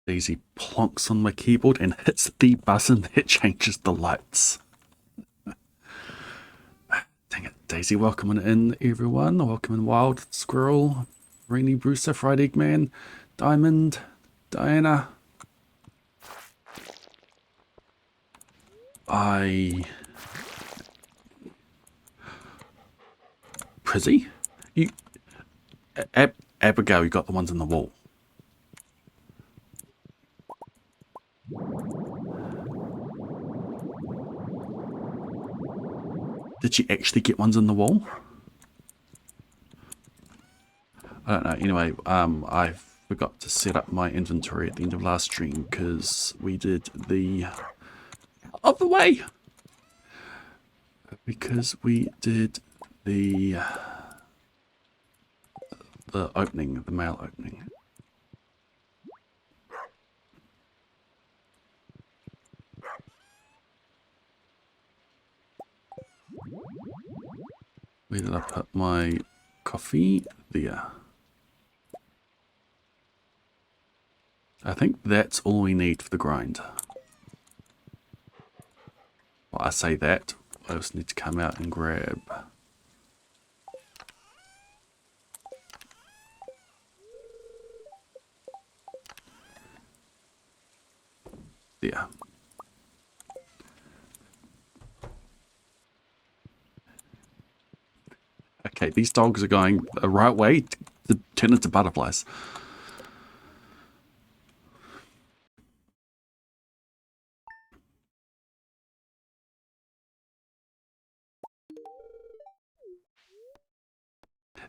Daisy plonks on my keyboard and hits the button that changes the lights. Dang it, Daisy, welcome in, everyone. Welcome in, Wild Squirrel, Rainy Brewster, Fried Eggman, Diamond, Diana. Prizzy? You... Abigail, you got the ones in the wall. Did she actually get ones in the wall? I don't know. Anyway, I forgot to set up my inventory at the end of last stream because we did the... Of the way! Because we did the opening, the mail opening. Where did I put my coffee? There. I think that's all we need for the grind. Well, I say that. I just need to come out and grab... There. Okay, these dogs are going the right way to turn into butterflies.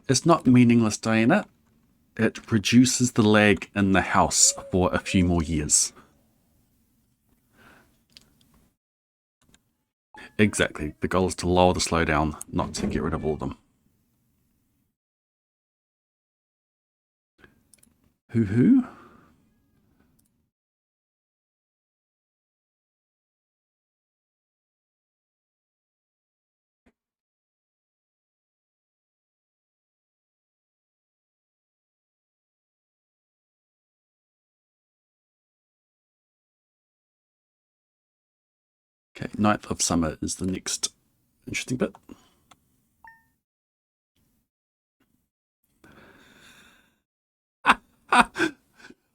It's not meaningless, Diana. It reduces the lag in the house for a few more years. Exactly. The goal is to lower the slowdown, not to get rid of all of them. Who? Okay, 9th of summer is the next interesting bit.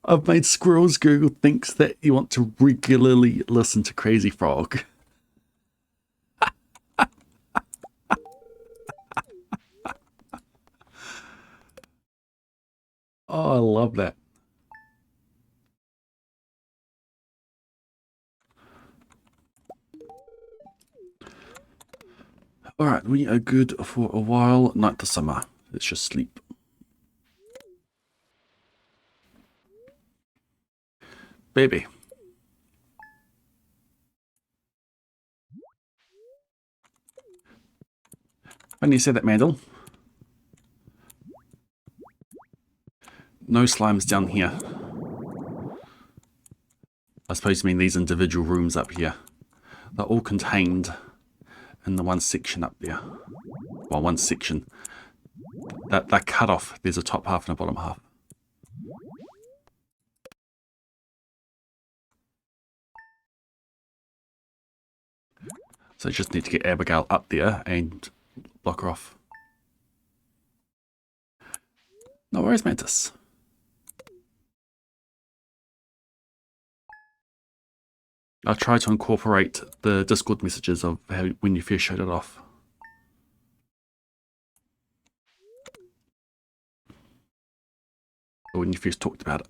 I've made Squirrels Google thinks that you want to regularly listen to Crazy Frog. Oh, I love that. Alright, we are good for a while. 9th of summer. Let's just sleep. Baby. When you say that, Mandel. No slimes down here. I suppose you mean these individual rooms up here. They're all contained in the one section up there. Well, one section. They're cut off. There's a top half and a bottom half. So I just need to get Abigail up there and block her off. No worries, Mantis. I try to incorporate the Discord messages of how, when you first showed it off. Or when you first talked about it.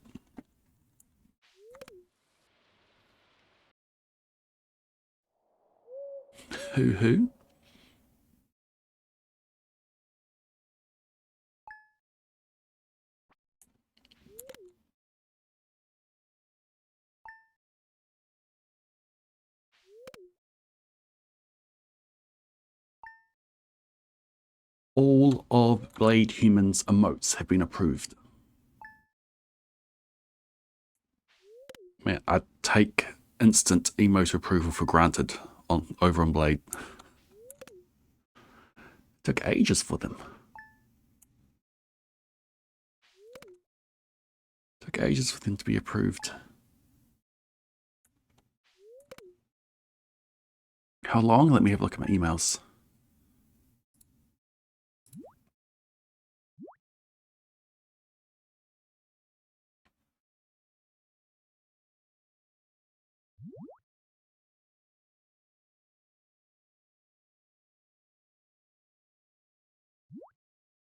Who? All of BlaDeHuman's emotes have been approved. Man, I take instant emote approval for granted over on Blade. Took ages for them. Took ages for them to be approved. How long? Let me have a look at my emails.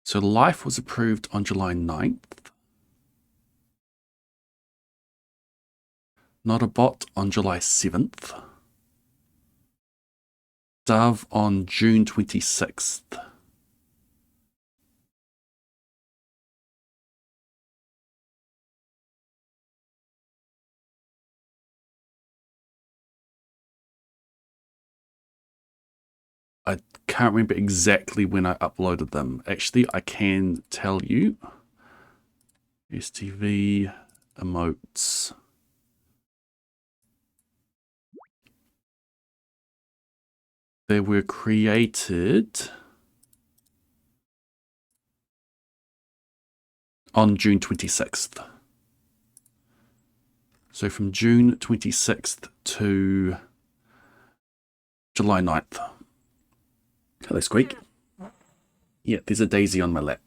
So life was approved on July 9th. Not a bot on July 7th. Dove on June 26th. I can't remember exactly when I uploaded them. Actually, I can tell you. STV emotes. They were created on June 26th. So from June 26th to July 9th. Hello, Squeak. Yeah, there's a daisy on my lap.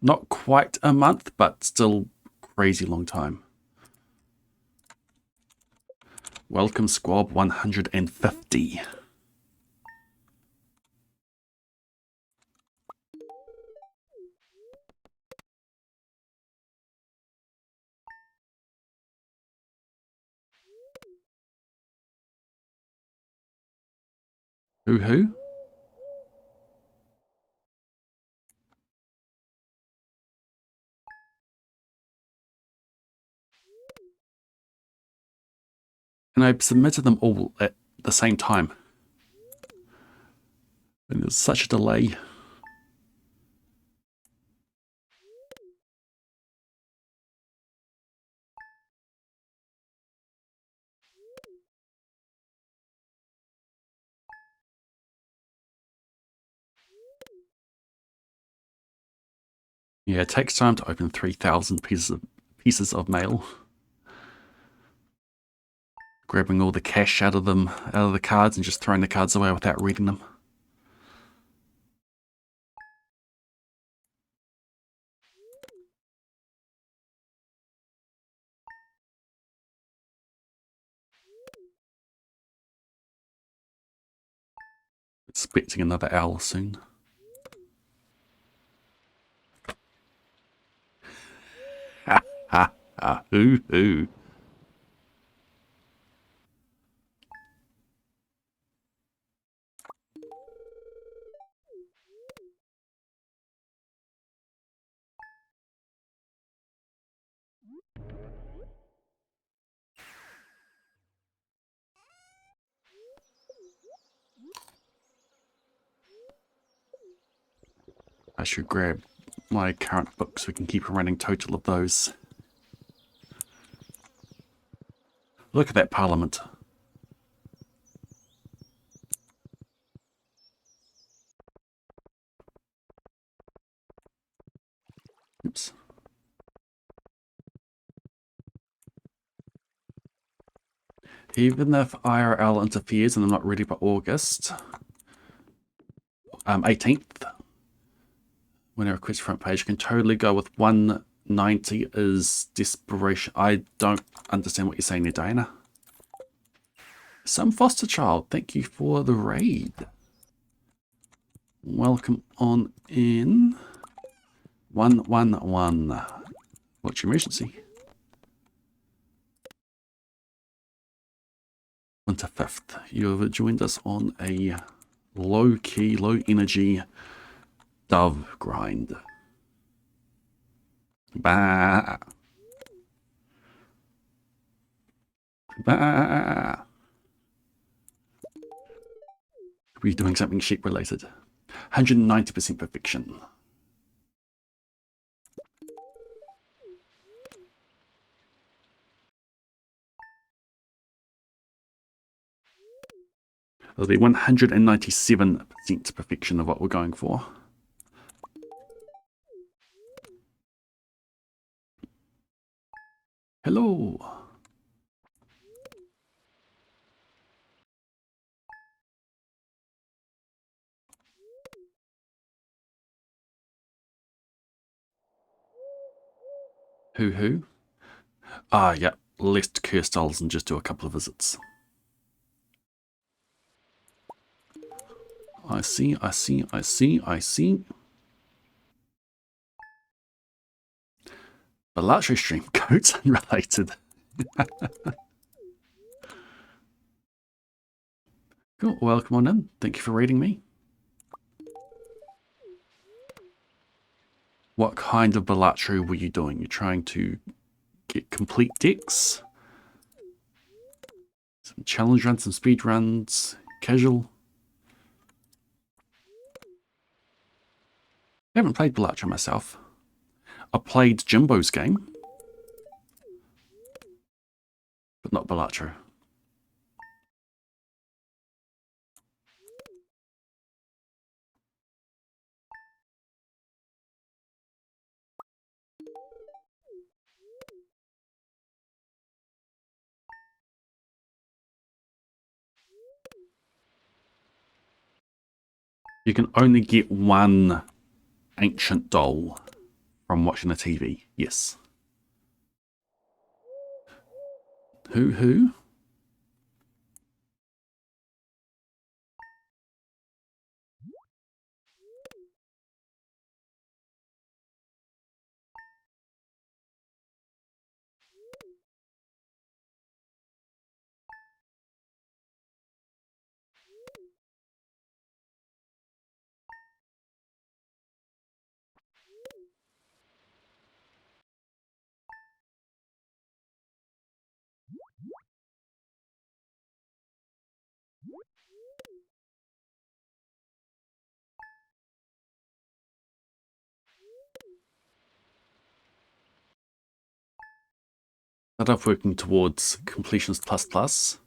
Not quite a month, but still crazy long time. Welcome, Squab 150. Who? And I submitted them all at the same time. And there's such a delay. Yeah, it takes time to open 3,000 pieces of mail. Grabbing all the cash out of the cards and just throwing the cards away without reading them. Expecting another owl soon. Ha ha ha. Hoo. I should grab my current book so we can keep a running total of those. Look at that parliament. Oops. Even if IRL interferes and I'm not ready by August 18th, when I request front page, I can totally go with 190 is desperation. I don't understand what you're saying there, Diana. Some foster child, thank you for the raid. Welcome on in. 111. What's your emergency? Winter 5th. You have joined us on a low-key, low-energy dove grind. Bah. Bah. We're doing something sheep-related. 190% perfection. That'll be 197% perfection of what we're going for. Hello. Who? Ah, yeah. List Kirstals and just do a couple of visits. I see. BlaDeHuman stream codes unrelated. Cool. Welcome on in. Thank you for reading me. What kind of BlaDeHuman were you doing? You're trying to get complete decks? Some challenge runs, some speed runs, casual? I haven't played BlaDeHuman myself. I played Jimbo's game, but not BlaDeHuman. You can only get one ancient doll from watching the TV. Yes. Who? Start off working towards completions plus,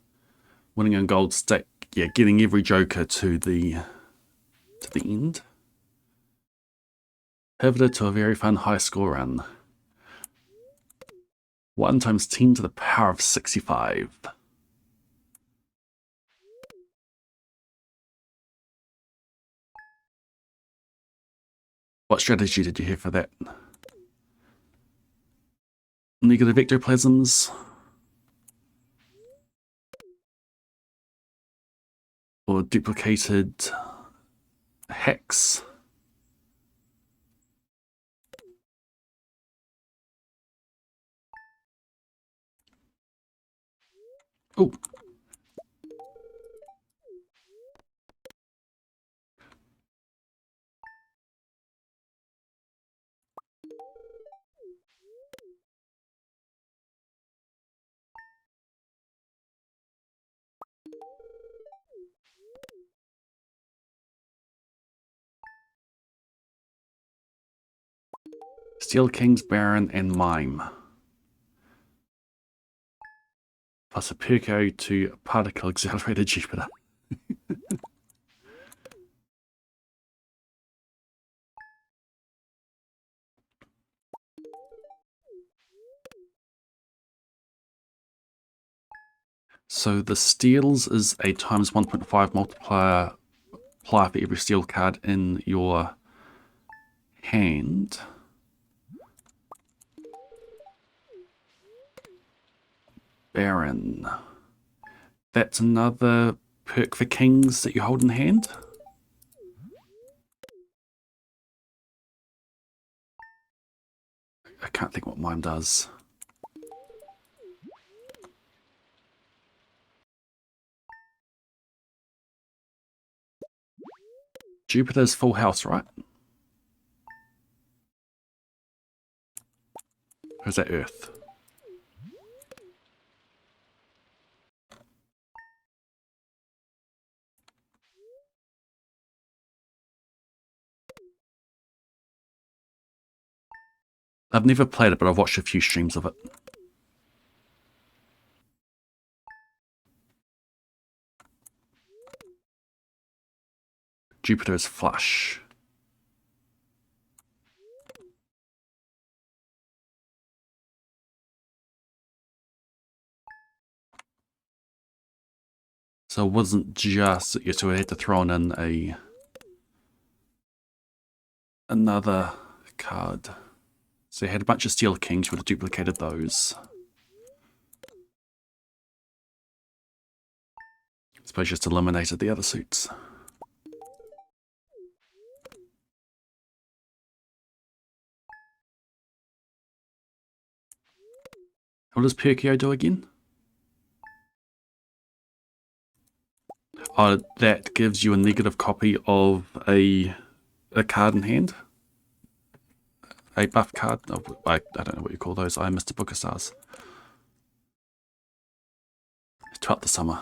winning a gold stack. Yeah, getting every joker to the end. Pivoted to a very fun high score run. 1 times 10 to the power of 65. What strategy did you have for that? Negative ectoplasms? Or duplicated hex? Oh. Steel King's Baron and Mime. Plus a Perko to Particle Accelerator Jupiter. So the steals is a times 1.5 multiplier for every steel card in your hand. Baron. That's another perk for kings that you hold in hand. I can't think what mine does. Jupiter's full house, right? Or is that Earth? I've never played it, but I've watched a few streams of it. Jupiter is flush. So it wasn't just, yeah, so we had to throw in another card. So you had a bunch of Steel Kings, would have duplicated those. I suppose just eliminated the other suits. What does Perkio do again? Oh, that gives you a negative copy of a card in hand. A buff card. Oh, I don't know what you call those. I missed a book of stars. Throughout the summer.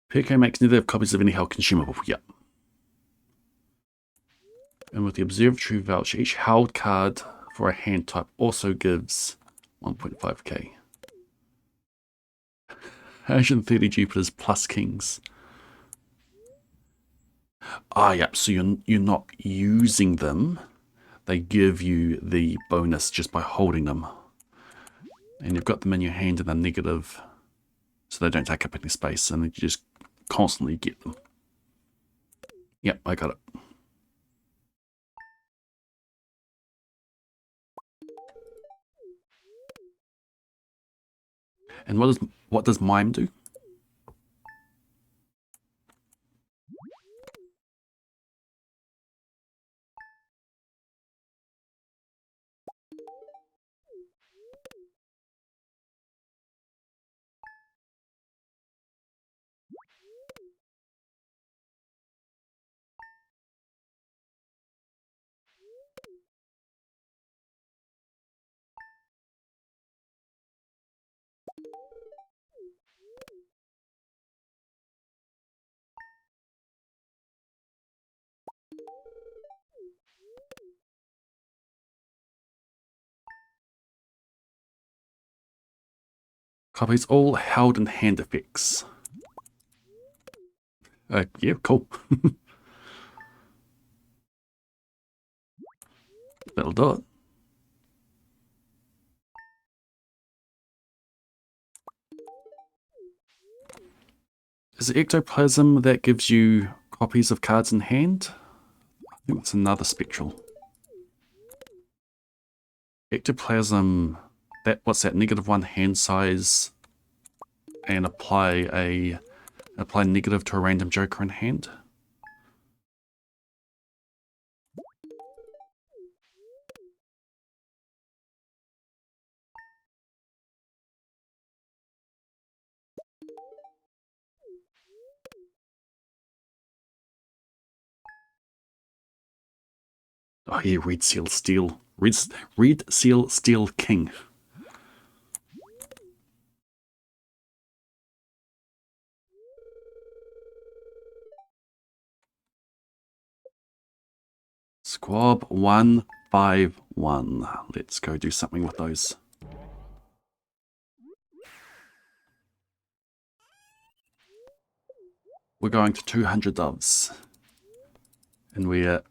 Perkio makes negative copies of any held consumable. Yep. And with the Observatory voucher, each held card for a hand type also gives 1.5k. 130 Jupiters plus Kings. Ah, yep. So you're not using them. They give you the bonus just by holding them. And you've got them in your hand and they're negative, so they don't take up any space, and you just constantly get them. Yep, I got it. And what does Mime do? Copies all held in hand effects. Yeah, cool. That'll do it. Is it Ectoplasm that gives you copies of cards in hand? I think it's another spectral. Ectoplasm, what's that? -1 hand size, and apply negative to a random joker in hand. Oh yeah, Red Seal Steel. Red Seal Steel King. Squab 151. Let's go do something with those. We're going to 200 doves. And we are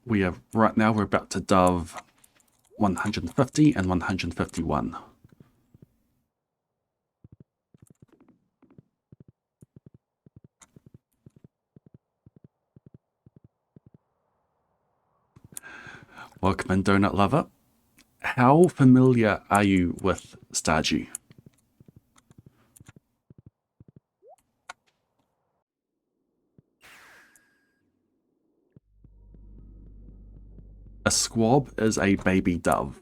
right now we're about to dove 150 and 151. Welcome in, Donut Lover. How familiar are you with Stardew? A squab is a baby dove.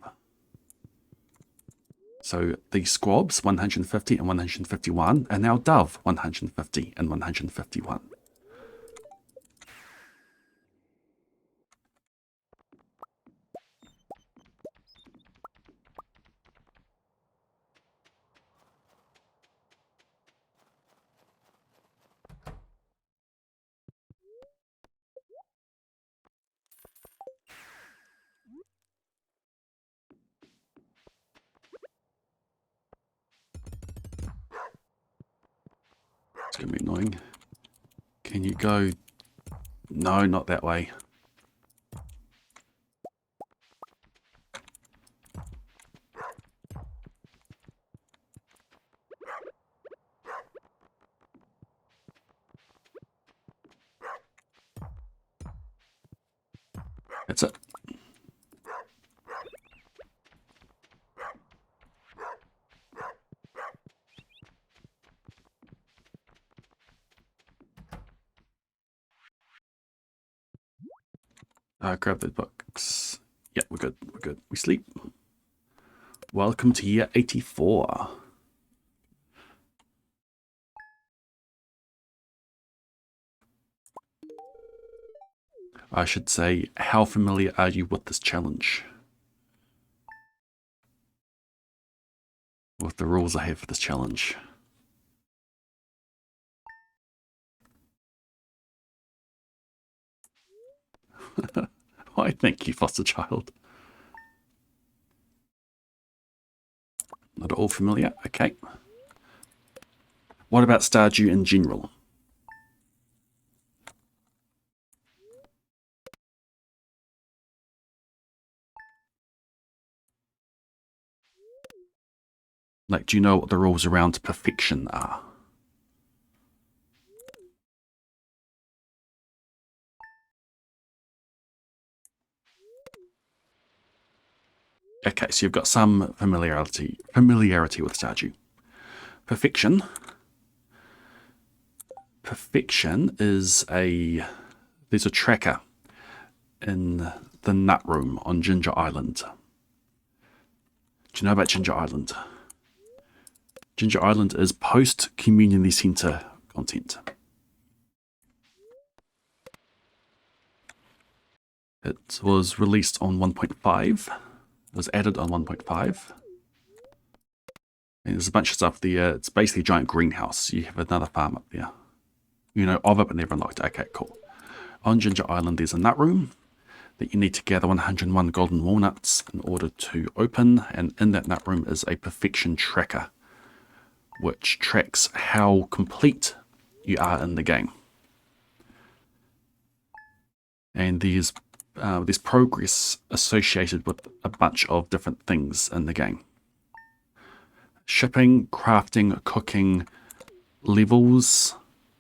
So the squabs 150 and 151 are now dove 150 and 151. It's going to be annoying. Can you go? No, not that way. That's it. Grab those books. Yeah, we're good. We're good. We sleep. Welcome to year 84. I should say, how familiar are you with this challenge? With the rules I have for this challenge. Why, thank you, foster child. Not at all familiar. Okay. What about Stardew in general? Like, do you know what the rules around perfection are? Okay, so you've got some familiarity with Stardew. Perfection is there's a tracker in the nut room on Ginger Island. Do you know about Ginger Island? Ginger Island is post-community center content. It was released on 1.5. It was added on 1.5. And there's a bunch of stuff there. It's basically a giant greenhouse. You have another farm up there. You know of it, but never unlocked it. Okay, cool. On Ginger Island, there's a nut room that you need to gather 101 golden walnuts in order to open. And in that nut room is a perfection tracker, which tracks how complete you are in the game. And there's progress associated with a bunch of different things in the game. Shipping, crafting, cooking, levels,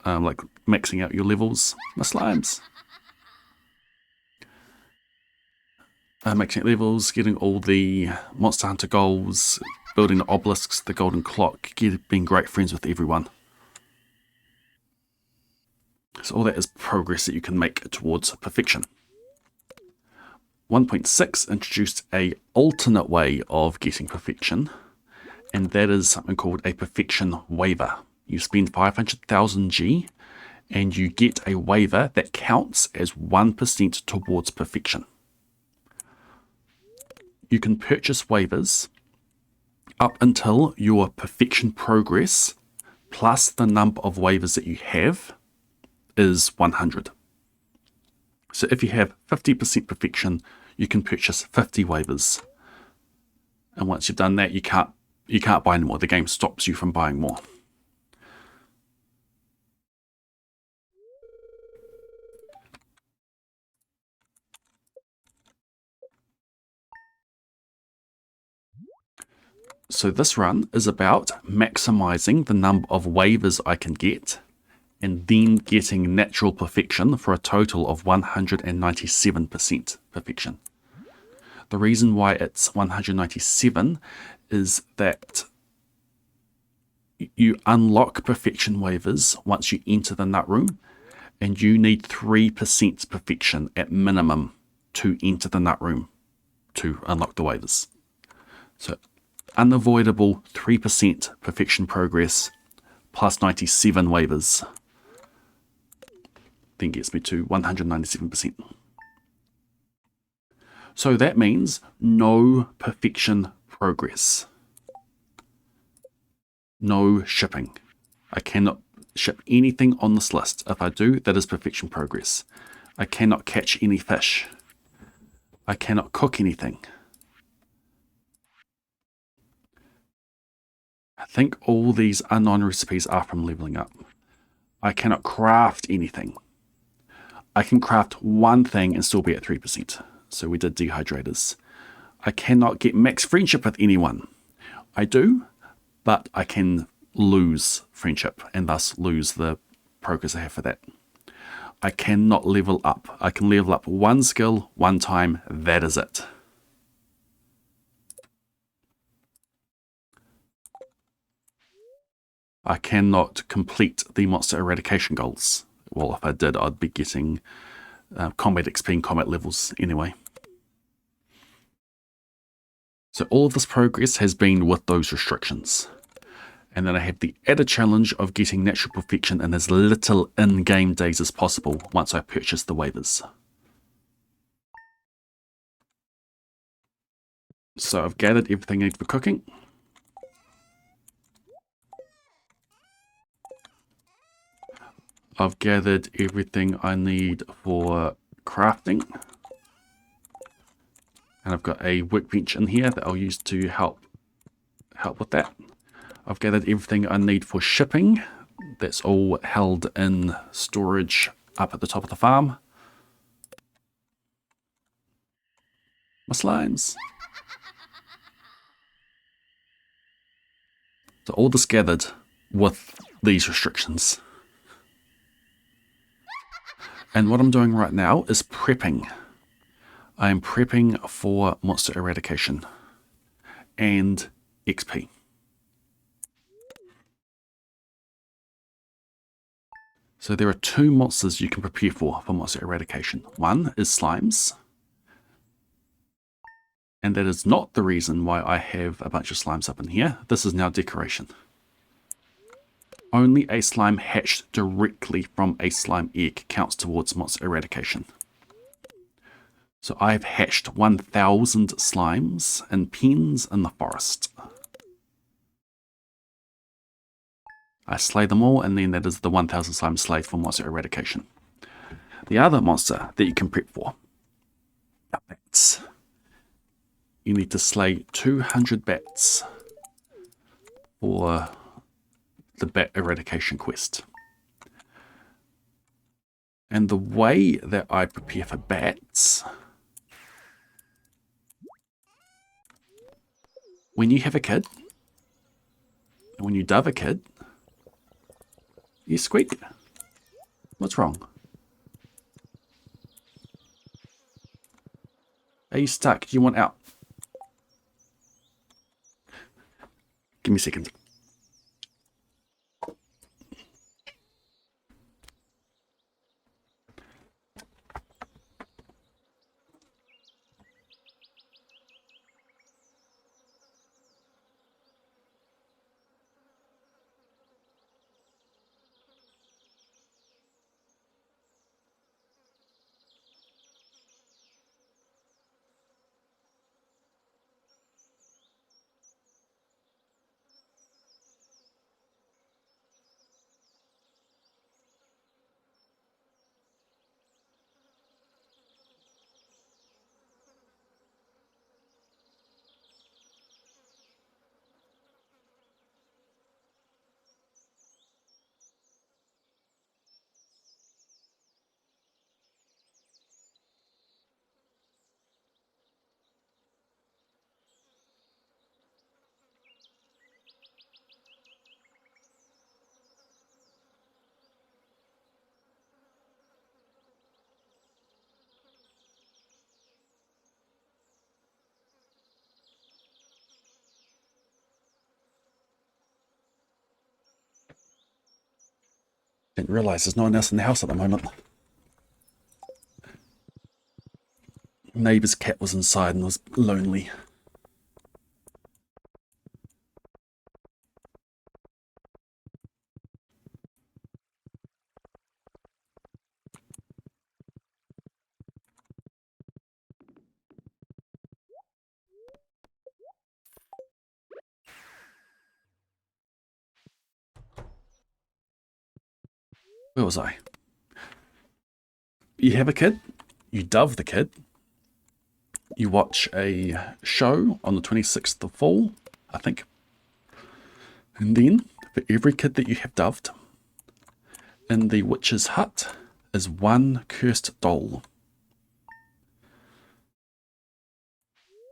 like maxing out your levels. My slimes. Maxing out levels, getting all the Monster Hunter goals, building the obelisks, the golden clock, being great friends with everyone. So all that is progress that you can make towards perfection. 1.6 introduced a alternate way of getting perfection, and that is something called a perfection waiver. You spend 500,000 G and you get a waiver that counts as 1% towards perfection. You can purchase waivers up until your perfection progress plus the number of waivers that you have is 100. So if you have 50% perfection, you can purchase 50 waivers. And once you've done that, you can't buy any more. The game stops you from buying more. So this run is about maximizing the number of waivers I can get and then getting natural perfection for a total of 197% perfection. The reason why it's 197 is that you unlock perfection waivers once you enter the nut room, and you need 3% perfection at minimum to enter the nut room to unlock the waivers. So unavoidable 3% perfection progress plus 97 waivers then gets me to 197%. So that means no perfection progress. No shipping. I cannot ship anything on this list. If I do, that is perfection progress. I cannot catch any fish. I cannot cook anything. I think all these unknown recipes are from leveling up. I cannot craft anything. I can craft one thing and still be at 3%. So we did dehydrators. I cannot get max friendship with anyone. I do, but I can lose friendship and thus lose the progress I have for that. I cannot level up. I can level up one skill, one time. That is it. I cannot complete the monster eradication goals. Well, if I did, I'd be getting combat XP and combat levels anyway. So all of this progress has been with those restrictions. And then I have the added challenge of getting natural perfection in as little in-game days as possible once I purchase the waivers. So I've gathered everything I need for cooking. I've gathered everything I need for crafting. And I've got a workbench in here that I'll use to help with that. I've gathered everything I need for shipping. That's all held in storage up at the top of the farm. My slimes. So all this gathered with these restrictions. And what I'm doing right now is prepping. I am prepping for monster eradication and XP. So there are two monsters you can prepare for monster eradication. One is slimes. And that is not the reason why I have a bunch of slimes up in here. This is now decoration. Only a slime hatched directly from a slime egg counts towards monster eradication. So I've hatched 1,000 slimes in pens in the forest. I slay them all, and then that is the 1,000 slime slayed for monster eradication. The other monster that you can prep for are bats. You need to slay 200 bats for the bat eradication quest. And the way that I prepare for bats, when you have a kid, when you dove a kid, you squeak. What's wrong? Are you stuck? Do you want out? Give me a second. Didn't realize there's no one else in the house at the moment. Neighbour's cat was inside and was lonely. Where was I? You have a kid, you dove the kid, you watch a show on the 26th of fall, I think. And then, for every kid that you have doved, in the witch's hut is one cursed doll.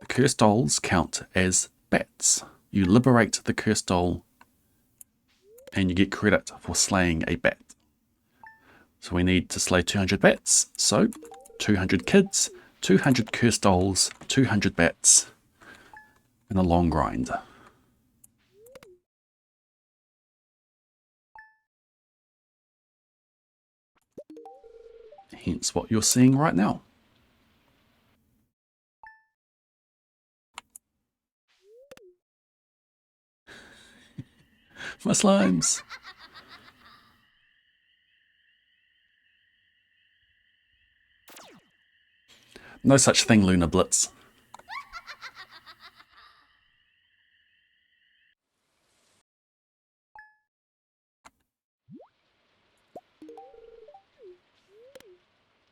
The cursed dolls count as bats. You liberate the cursed doll and you get credit for slaying a bat. So we need to slay 200 bats. So 200 kids, 200 cursed dolls, 200 bats, and a long grind. Hence what you're seeing right now. My slimes. No such thing, Lunar Blitz.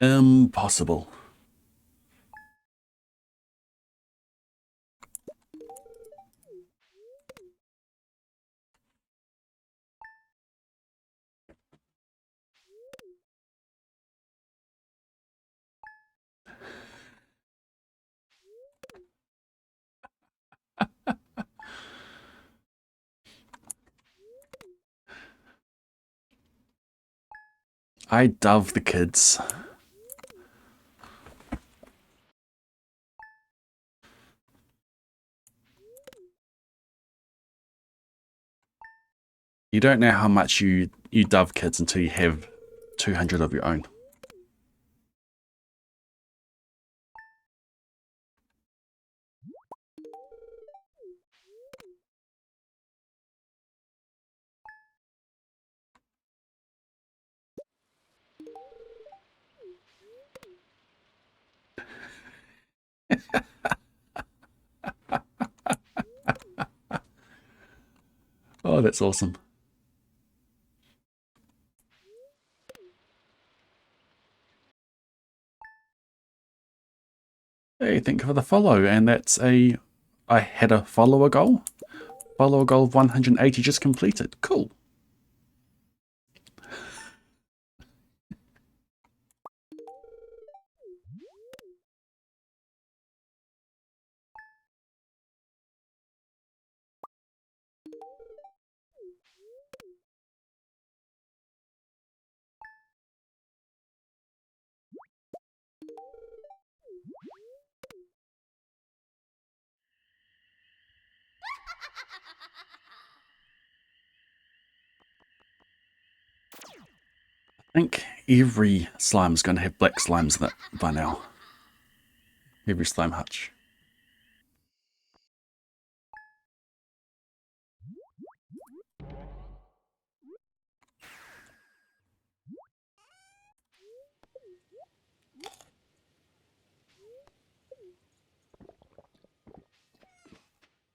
Impossible. I dove the kids. You don't know how much you dove kids until you have 200 of your own. Oh, that's awesome. Hey, thank you for the follow. And that's I had a follower goal. Follower goal of 180 just completed. Cool. I think every slime is going to have black slimes in it by now. Every slime hutch.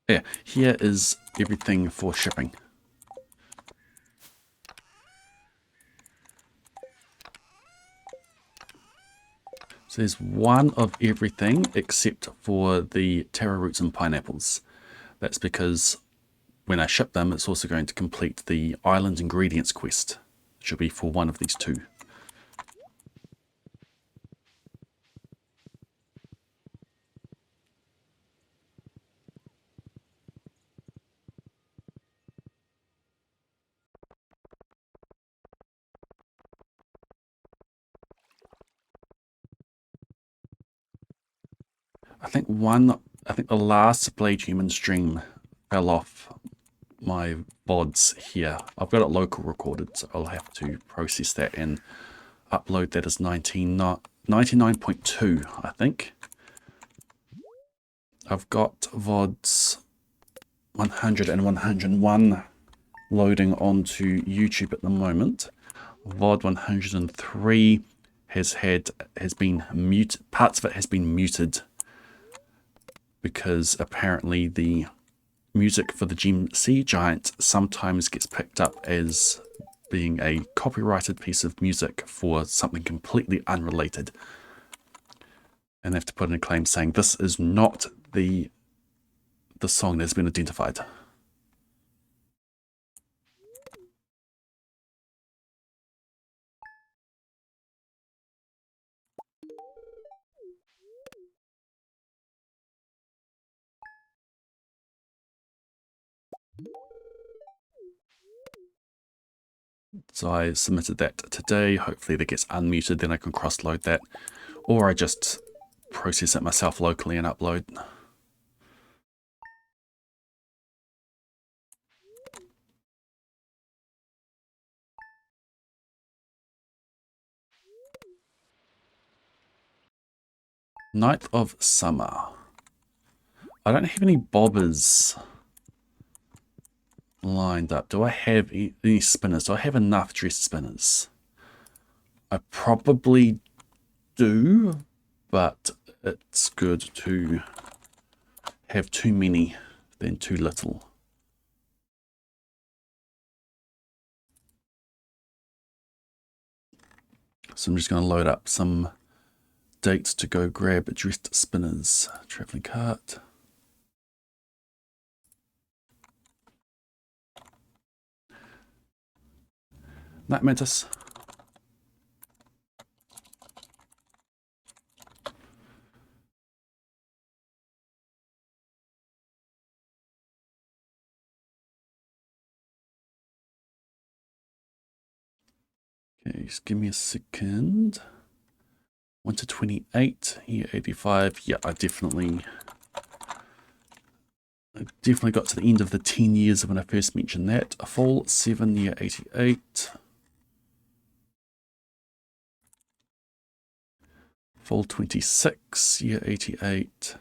Yeah, here is everything for shipping. So there's one of everything except for the taro roots and pineapples. That's because when I ship them, it's also going to complete the island ingredients quest. It should be for one of these two. I think the last BlaDeHuman stream fell off my VODs here. I've got it local recorded, so I'll have to process that and upload that as 99.2, I think. I've got VODs 100 and 101 loading onto YouTube at the moment. VOD 103 has been muted. Parts of it has been muted because apparently the music for the GMC Giant sometimes gets picked up as being a copyrighted piece of music for something completely unrelated. And they have to put in a claim saying this is not the song that has been identified. So I submitted that today. Hopefully that gets unmuted, then I can cross-load that. Or I just process it myself locally and upload. Ninth of Summer. I don't have any bobbers lined up. Do I have any spinners? Do I have enough dress spinners? I probably do, but it's good to have too many than too little. So I'm just going to load up some dates to go grab dressed spinners. Traveling cart. Night Mantis. Okay, just give me a second. 1 to 28, year 85. Yeah, I definitely got to the end of the 10 years when I first mentioned that. A full 7, year 88. Full 26, year 88.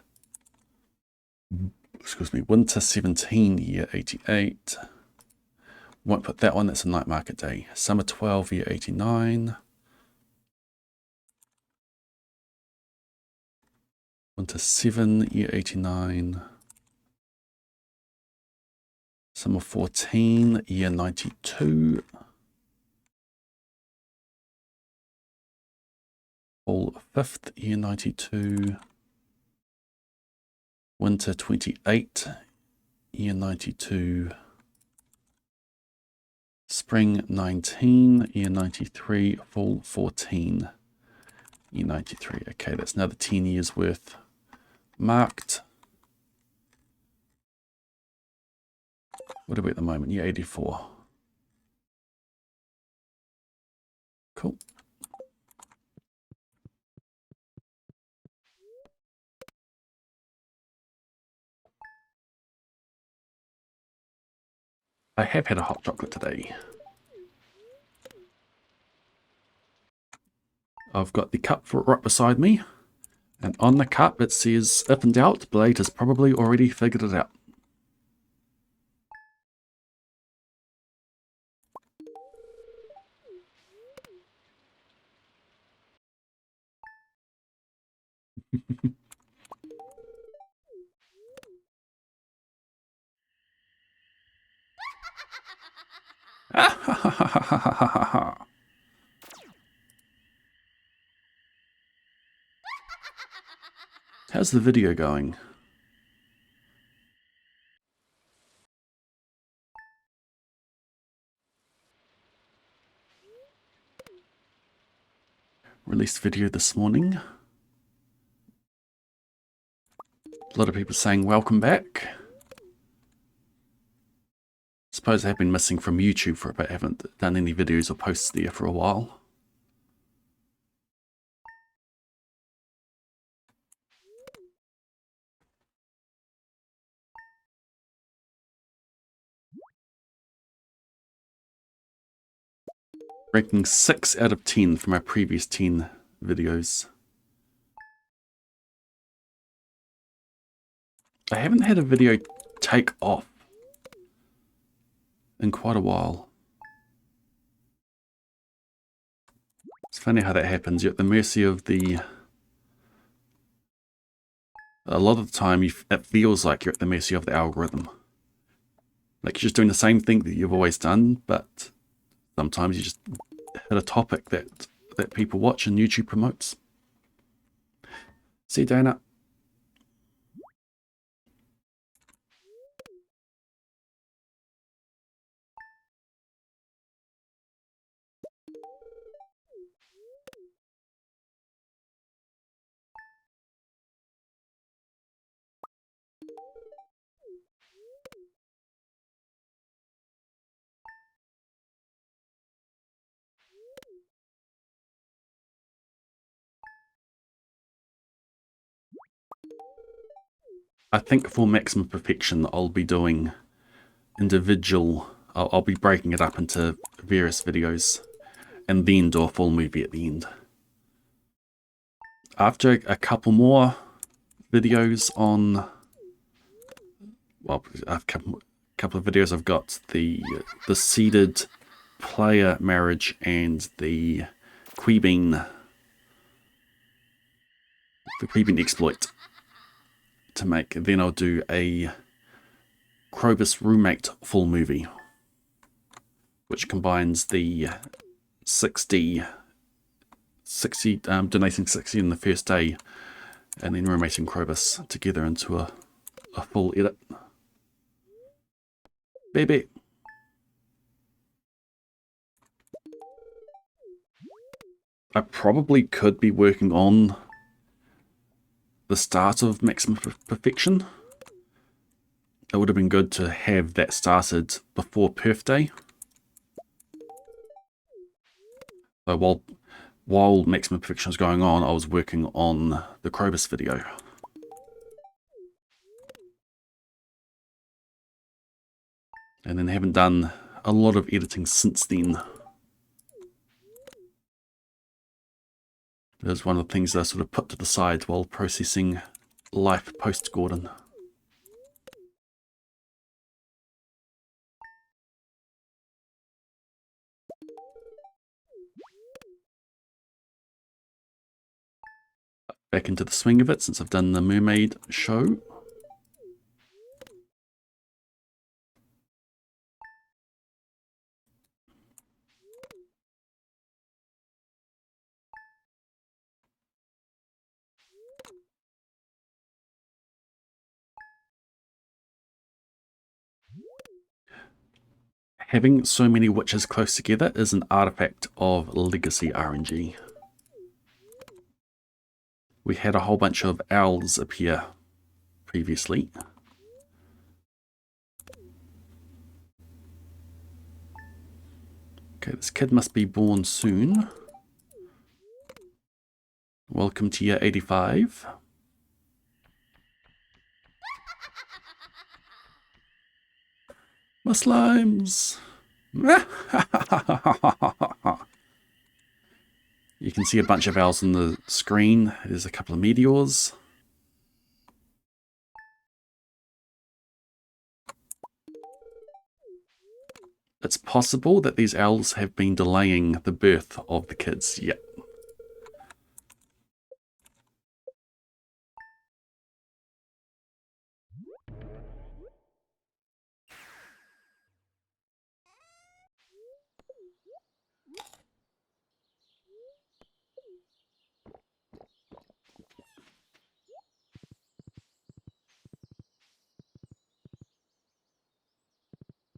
Excuse me, winter 17, year 88. Won't put that one, that's a night market day. Summer 12, year 89. Winter 7, year 89. Summer 14, year 92. Fall 5th, year 92. Winter 28, year 92. Spring 19, year 93. Fall 14, year 93. Okay, that's another 10 years worth marked. What are we at the moment? Year 84. Cool. I have had a hot chocolate today. I've got the cup right beside me, and on the cup it says, if in doubt, Blade has probably already figured it out. How's the video going? Released video this morning. A lot of people saying welcome back. Suppose I have been missing from YouTube for a bit. I haven't done any videos or posts there for a while. Ranking 6 out of 10 for my previous 10 videos. I haven't had a video take off in quite a while. It's funny how that happens. You're at the mercy of the... A lot of the time, it feels like you're at the mercy of the algorithm. Like you're just doing the same thing that you've always done, but sometimes you just hit a topic that people watch and YouTube promotes. See you, Dana. I think for maximum perfection, I'll be doing individual. I'll be breaking it up into various videos, and then do a full movie at the end. After a couple more videos on, well, a couple of videos, I've got the seeded player marriage and the Quebean exploit to make. Then I'll do a Krobus roommate full movie, which combines the 60 donating 60 in the first day, and then roommating Krobus together into a full edit. Baby. I probably could be working on the start of maximum perfection. It would have been good to have that started before Perth Day. So while maximum perfection was going on, I was working on the Krobus video. And then haven't done a lot of editing since then. It was one of the things that I sort of put to the side while processing life post-Gordon. Back into the swing of it since I've done the mermaid show. Having so many witches close together is an artifact of legacy RNG. We had a whole bunch of owls appear previously. Okay, this kid must be born soon. Welcome to year 85. My slimes! You can see a bunch of owls on the screen. There's a couple of meteors. It's possible that these owls have been delaying the birth of the kids. Yep.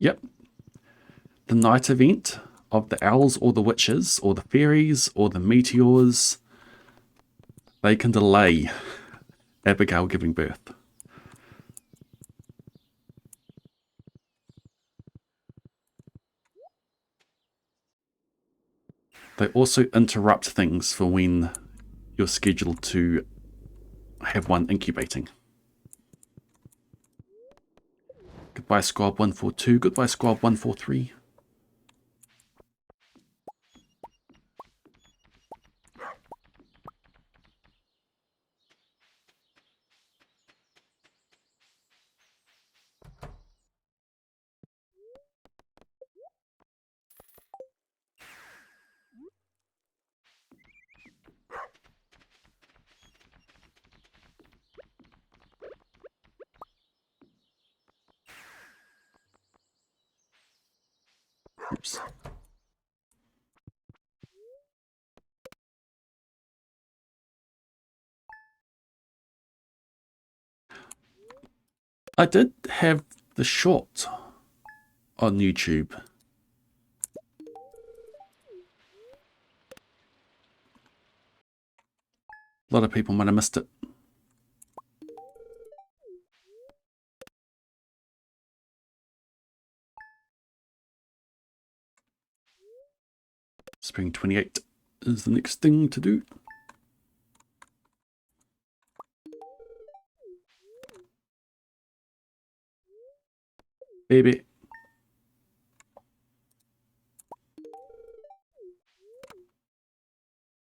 Yep. The night event of the owls or the witches or the fairies or the meteors, they can delay Abigail giving birth. They also interrupt things for when you're scheduled to have one incubating. Goodbye Squad 142, goodbye Squad 143. Oops. I did have the short on YouTube. A lot of people might have missed it. Spring 28 is the next thing to do. Baby.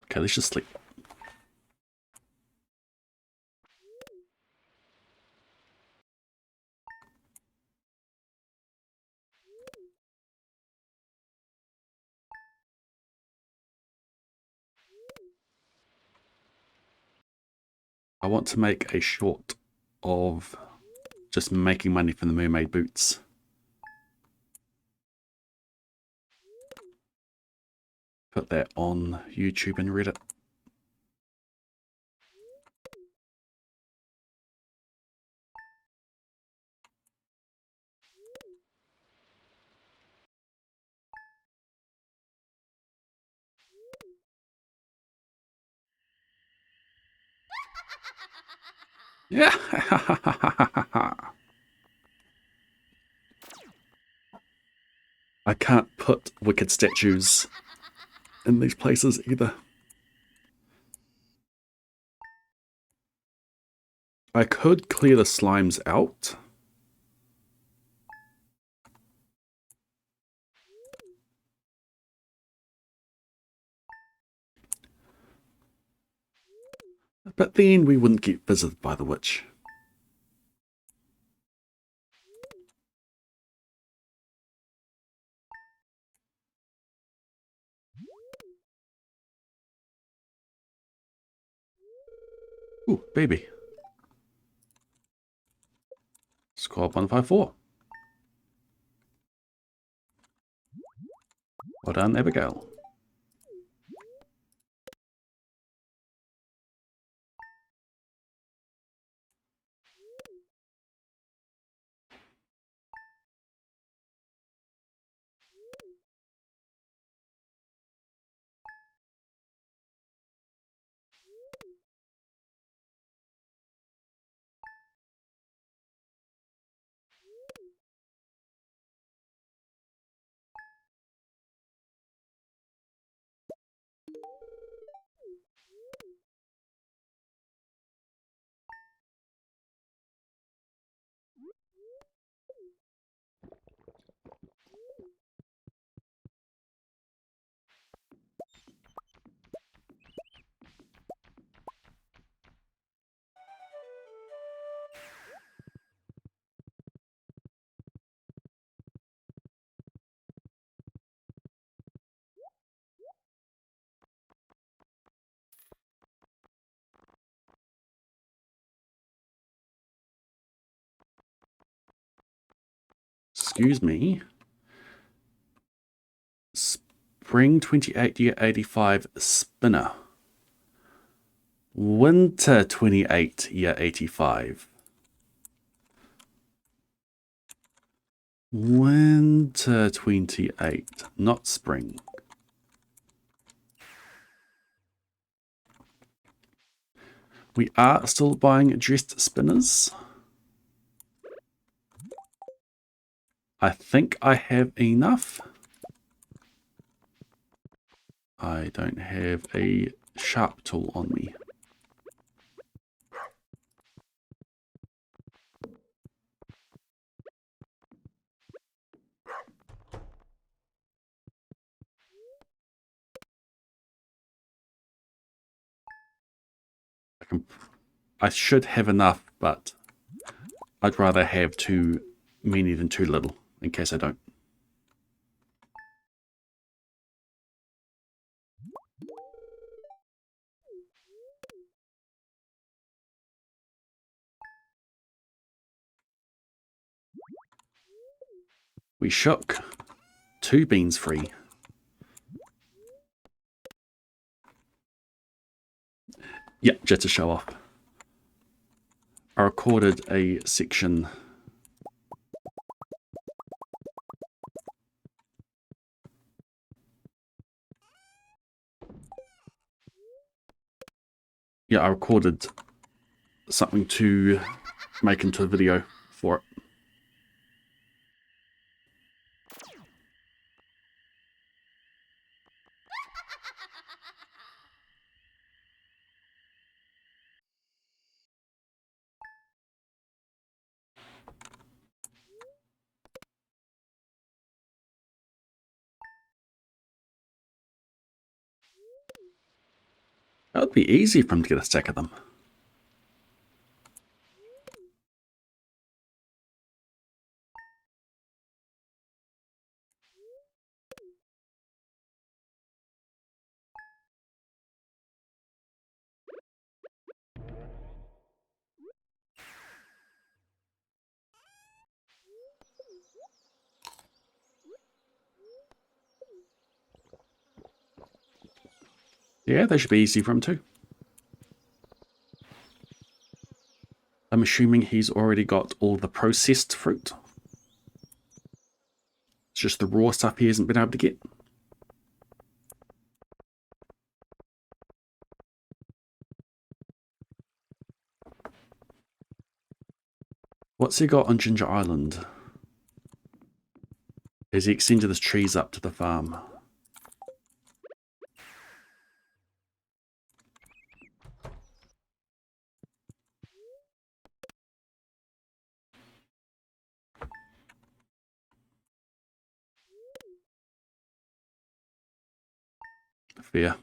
Okay, let's just sleep. I want to make a short of just making money from the mermaid boots. Put that on YouTube and Reddit. Yeah. I can't put wicked statues in these places either. I could clear the slimes out. But then we wouldn't get visited by the witch. Ooh, baby. Squad 154. Well done, Abigail. Excuse me. Spring 28, year 85 spinner. Winter 28, year 85. Winter 28, not spring. We are still buying dressed spinners. I think I have enough. I don't have a sharp tool on me. I should have enough, but I'd rather have too many than too little, in case I don't. We shook 2 beans free. Yeah, just to show off. I recorded a section. Yeah, I recorded something to make into a video for it. That would be easy for him to get a stack of them. Yeah, they should be easy for him too. I'm assuming he's already got all the processed fruit. It's just the raw stuff he hasn't been able to get. What's he got on Ginger Island? Has he extended his trees up to the farm? Fair.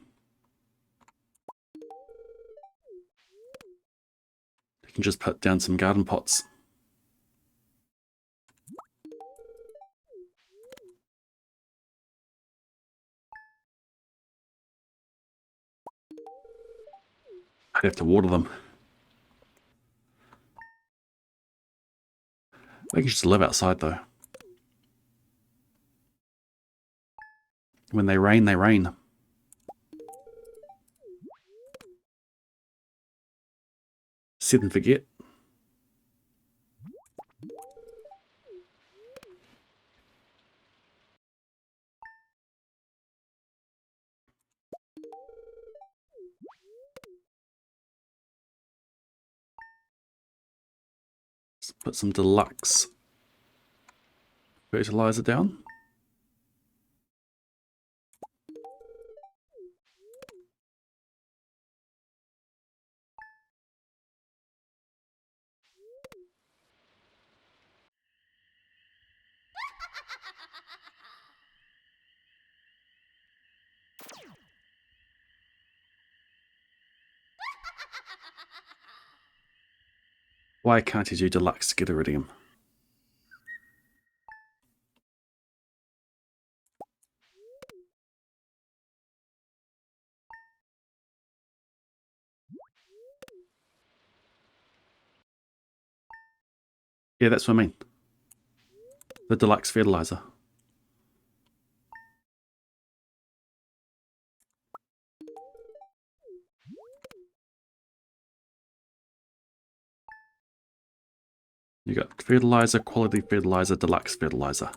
You can just put down some garden pots. I'd have to water them. They can just live outside though. When they rain, they rain. Set and forget. Let's put some deluxe fertilizer down. Why can't he do deluxe to get iridium? Yeah, that's what I mean. The deluxe fertilizer. You got fertilizer, quality fertilizer, deluxe fertilizer.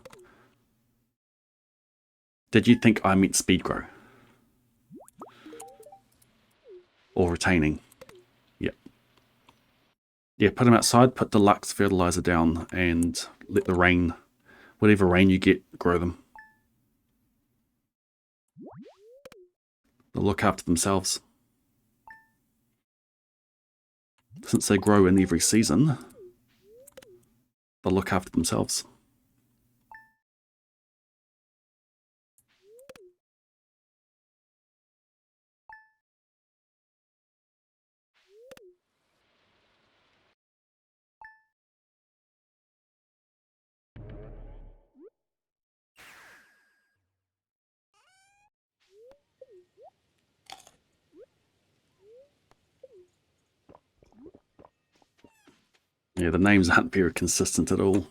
Did you think I meant speed grow? Or retaining? Yep. Yeah, put them outside, put deluxe fertilizer down, and let the rain, whatever rain you get, grow them. They'll look after themselves. Since they grow in every season, they'll look after themselves. Yeah, the names aren't very consistent at all.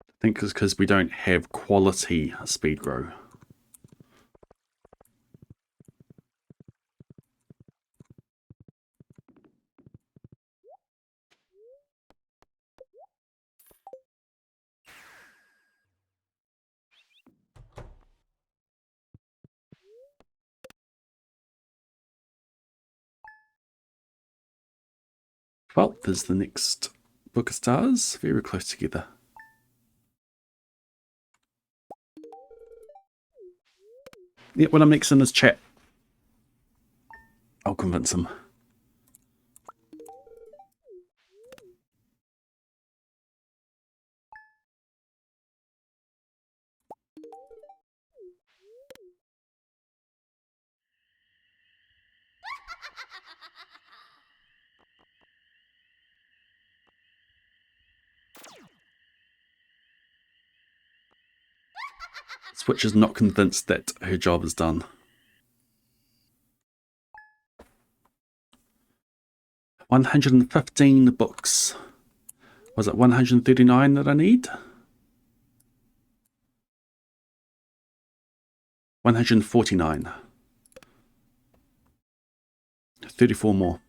I think it's because we don't have quality speed grow. Well, there's the next book of stars, very close together. Yeah, when I'm next in his chat, I'll convince him. Switch is not convinced that her job is done. $115 books. Was it 139 that I need? 149. 34 more.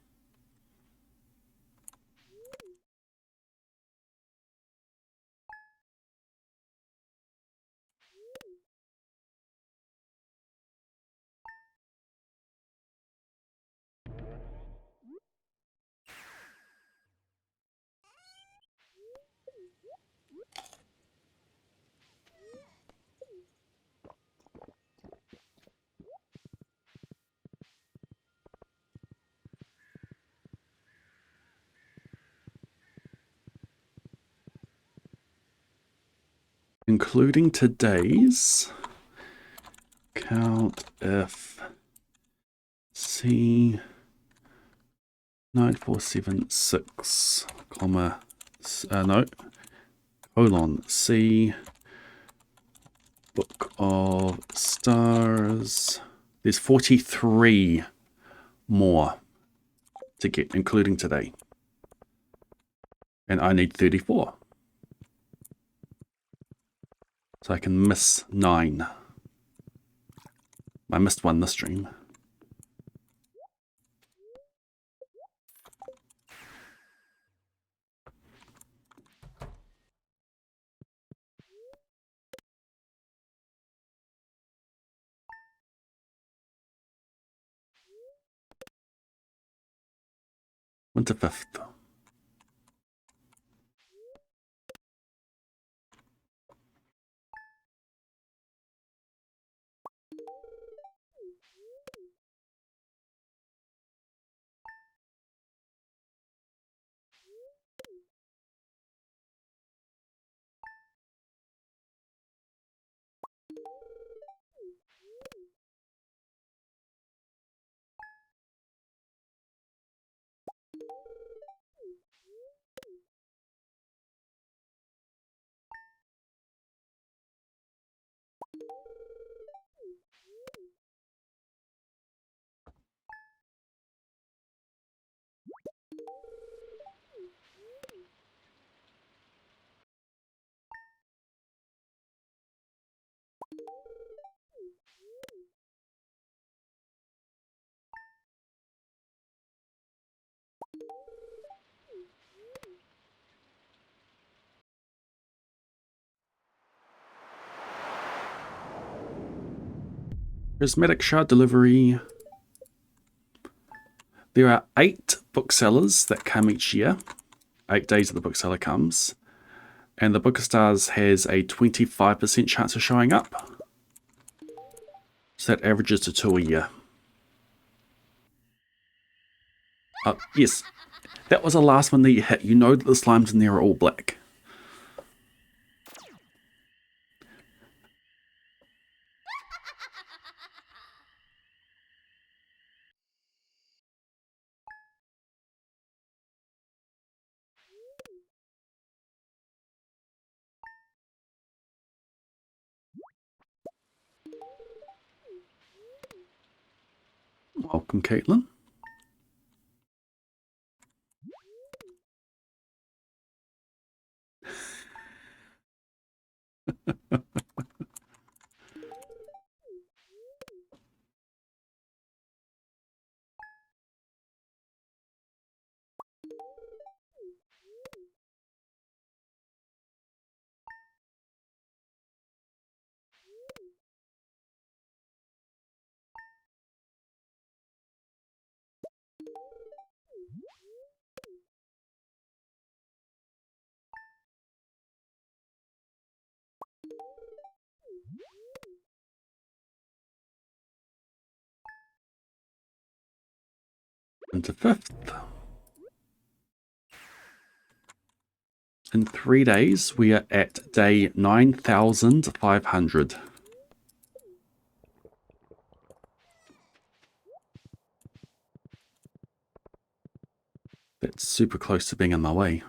Including today's, count if C 9476, comma, no, colon, C Book of Stars. There's 43 more to get, including today. And I need 34. So I can miss 9. I missed 1 this stream. Winter 5th. Prismatic Shard Delivery. There are 8 booksellers that come each year. 8 days that the bookseller comes. And the Book of Stars has a 25% chance of showing up. So that averages to 2 a year. Yes, that was the last one that you hit. You know that the slimes in there are all black. Welcome, Caitlin. Into 5th. In 3 days, we are at day 9,500. That's super close to being in my way.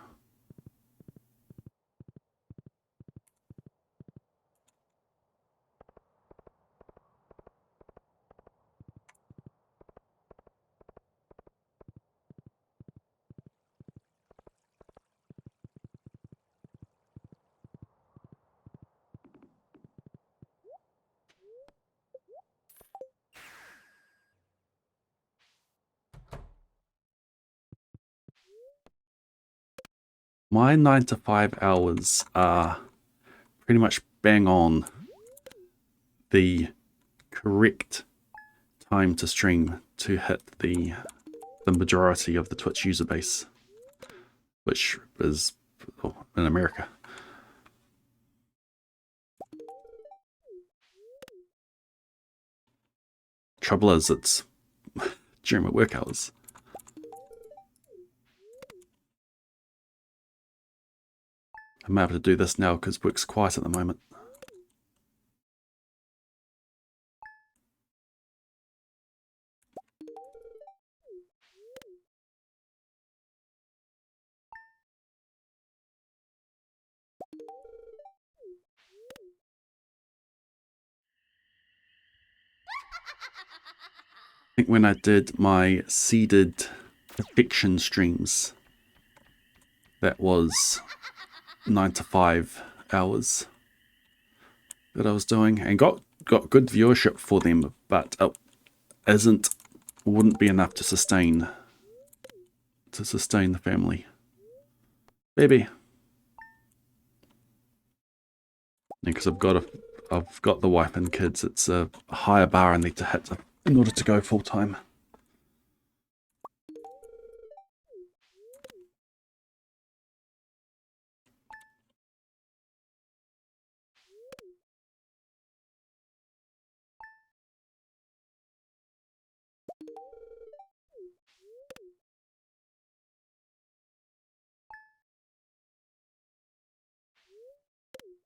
My 9 to 5 hours are pretty much bang on the correct time to stream to hit the majority of the Twitch user base, which is in America. Trouble is, it's during my work hours. I'm able to do this now because work's quiet at the moment. I think when I did my seeded perfection streams, that was 9 to 5 hours that I was doing, and got good viewership for them, but it wouldn't be enough to sustain the family. Baby. Because I've got the wife and kids, it's a higher bar I need to hit in order to go full time.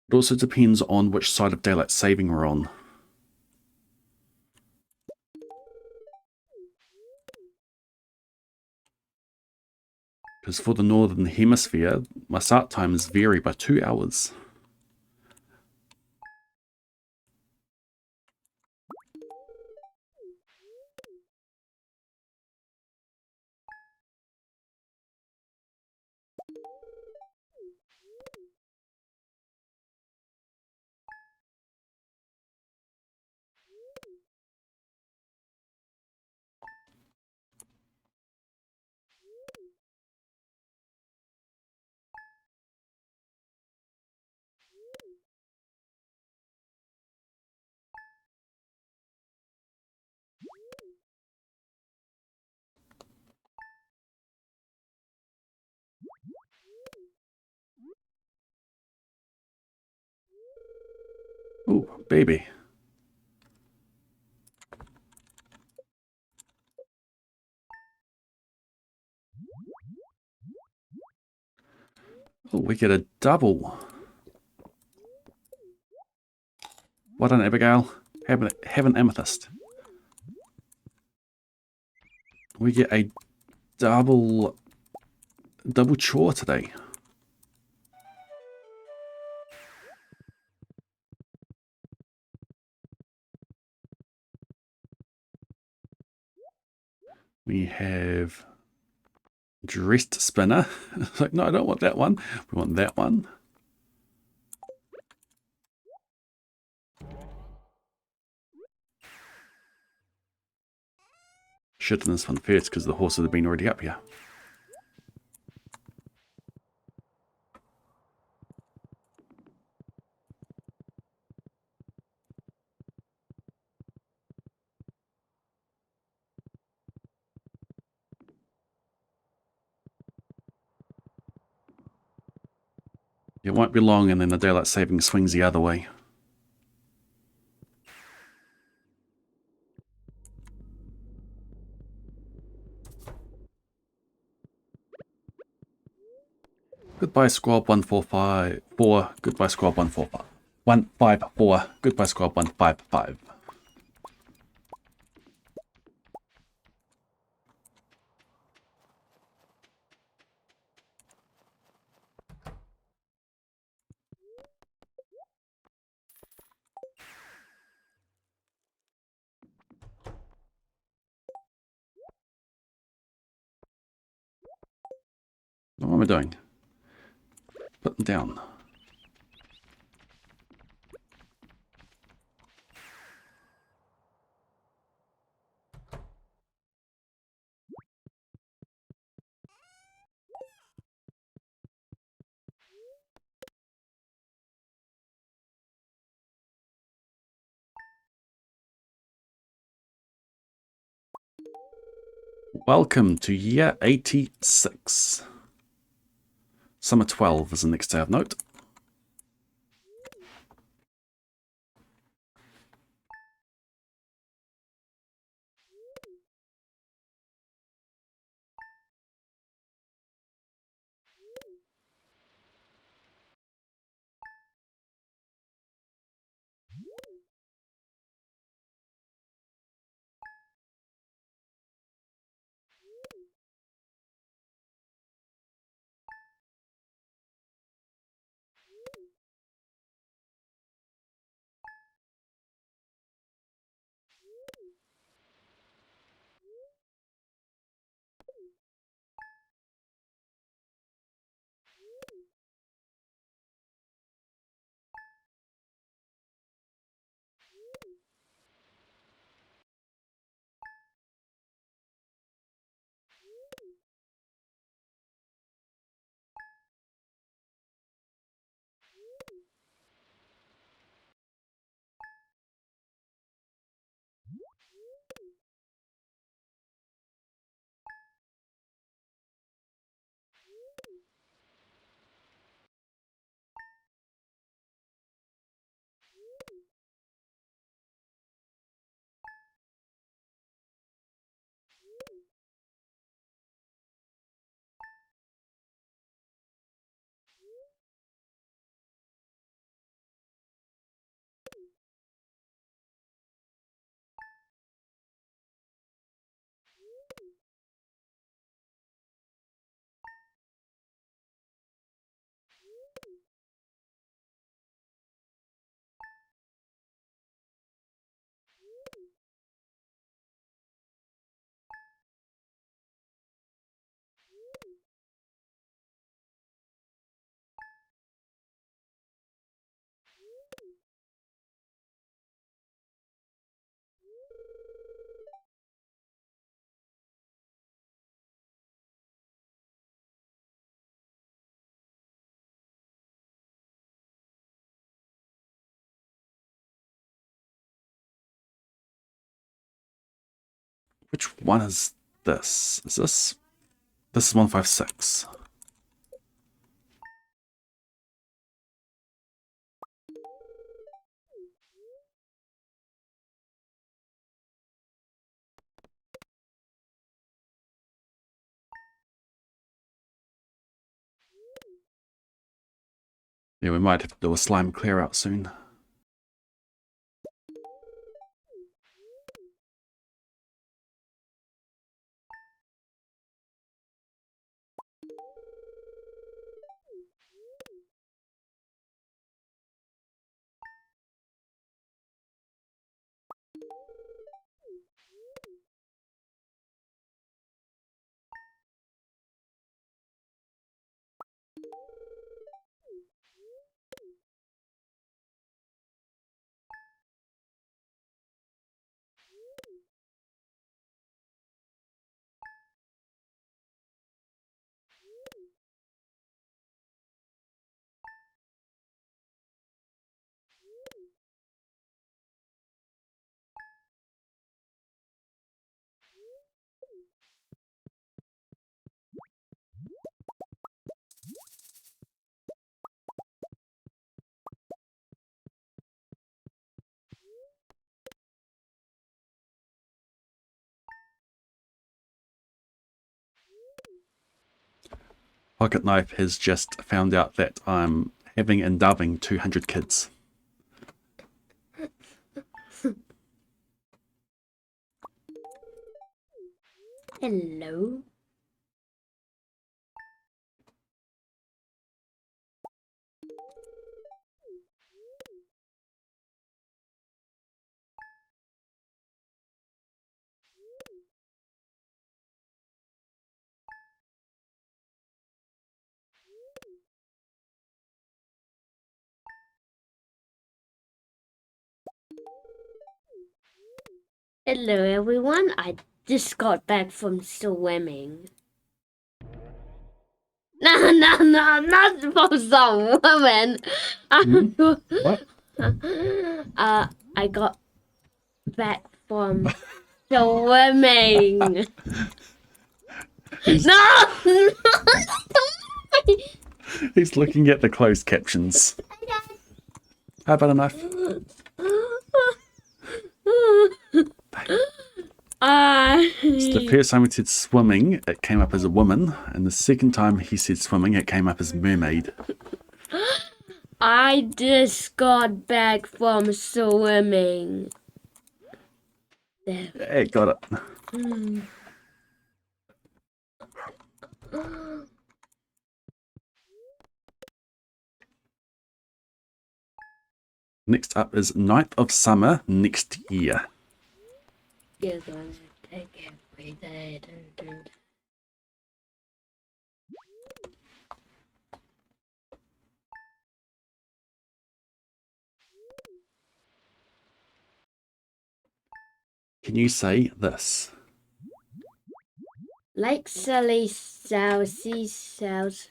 It also depends on which side of daylight saving we're on. Because for the northern hemisphere, my start times vary by 2 hours. Oh, baby. Oh, we get a double. Well done, Abigail. Have an amethyst. We get a double chore today. We have dressed spinner. It's like, no, I don't want that one. We want that one. Should have done this one first because the horses have been already up here. It won't be long and then the daylight saving swings the other way. Goodbye squad 144. Goodbye squad 145. 154. Goodbye squad 155. What am I doing? Put them down. Welcome to year 86. Summer 12 is the next day of note. Which one is this? Is this? This is 156. Yeah, we might have to do a slime clear out soon. Pocket Knife has just found out that I'm having and dubbing 200 kids. Hello. Hello, everyone. I just got back from swimming. No, not from some woman. What? I got back from swimming. No! He's looking at the closed captions. How about a knife? So the first time he said swimming, it came up as a woman, and the second time he said swimming, it came up as mermaid. I just got back from swimming. There. Hey, got it. Next up is 9th of summer next year. You're gonna take every day to do that. Can you say this? Like Sally sells seashells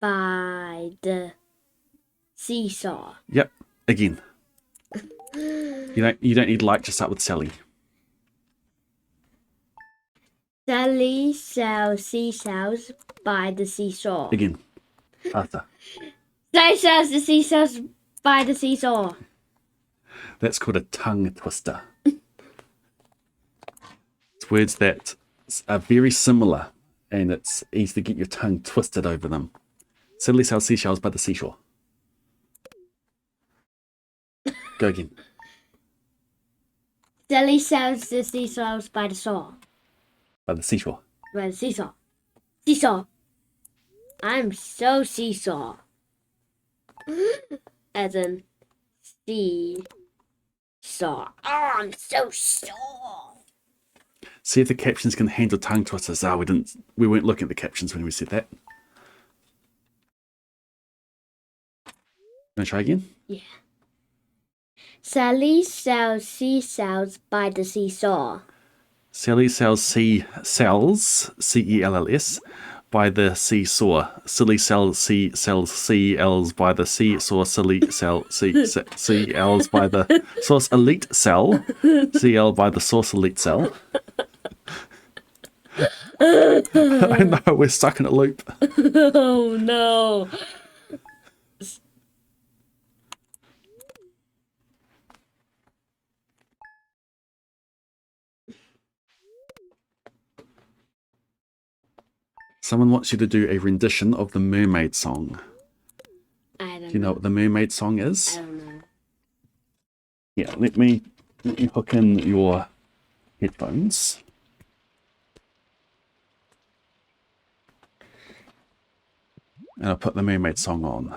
by the seesaw. Yep. Again. You don't need like to start with Sally. Sally sells seashells by the seesaw. Again. Faster. Sally sells the seashells by the seesaw. That's called a tongue twister. It's words that are very similar, and it's easy to get your tongue twisted over them. Sally sells seashells by the seashore. Go again. Sally sells the seashells by the saw. By the seashore. By the seesaw. Seesaw. I'm so seesaw. As in seesaw. Oh, I'm so saw. See if the captions can handle tongue twisters. Oh, we weren't looking at the captions when we said that. Wanna try again? Yeah. Sally sells seashells by the seesaw. Sally sells cells, C-E-L-L-S, by the seesaw. Silly sells C-L's by the seesaw. Silly sell C-L's by the source elite cell. C-L by the source elite cell. I know, we're stuck in a loop. Oh no. Someone wants you to do a rendition of the mermaid song. I don't know. Do you know what the mermaid song is? I don't know. Yeah, let me hook in your headphones. And I'll put the mermaid song on.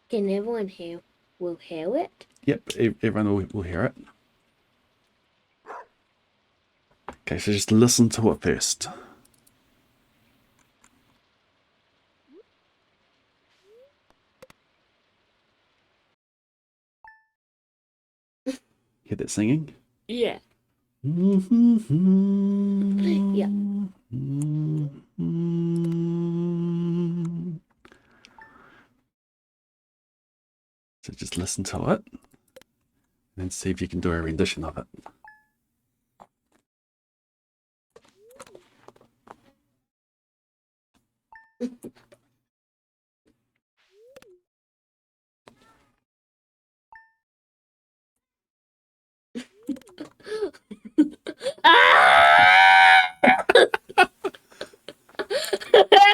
Can everyone will hear it? Yep, everyone will hear it. Okay, so just listen to it first. Hear that singing? Yeah. Yeah. So just listen to it and see if you can do a rendition of it.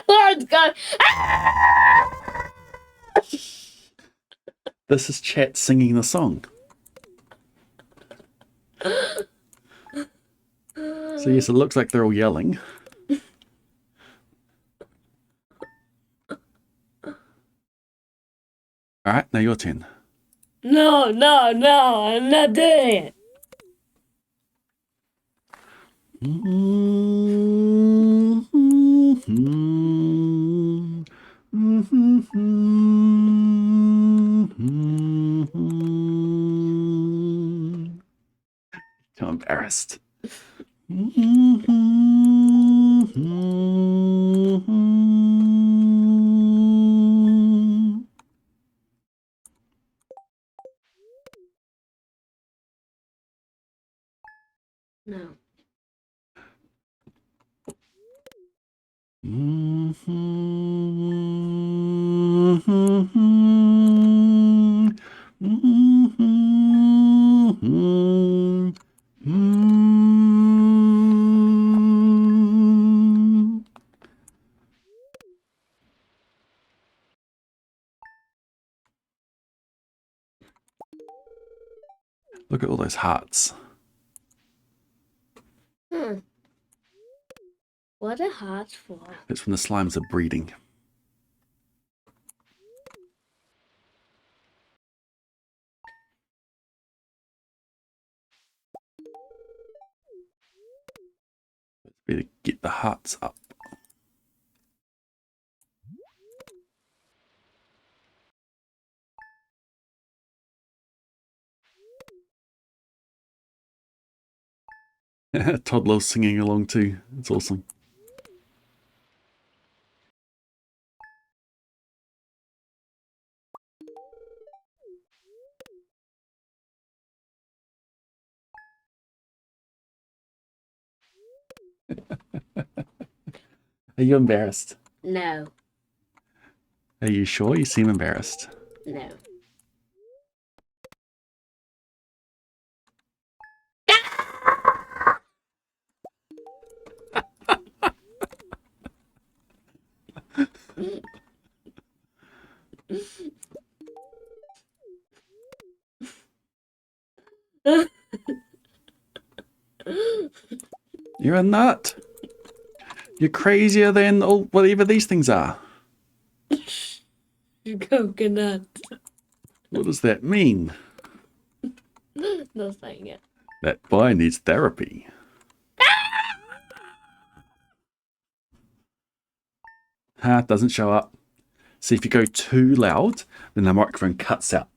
Everyone's going. This is chat singing the song. So yes, it looks like they're all yelling. All right, now your turn. No, I'm not doing it. I'm embarrassed. No. Look at all those hearts. Hmm. What are hearts for? It's when the slimes are breeding. Better get the hearts up. Toddler's singing along too. It's awesome. Are you embarrassed? No. Are you sure? You seem embarrassed. No. You're a nut. You're crazier than all whatever these things are. Coconut. What does that mean? No saying it. That boy needs therapy. Doesn't show up. See, if you go too loud, then the microphone cuts out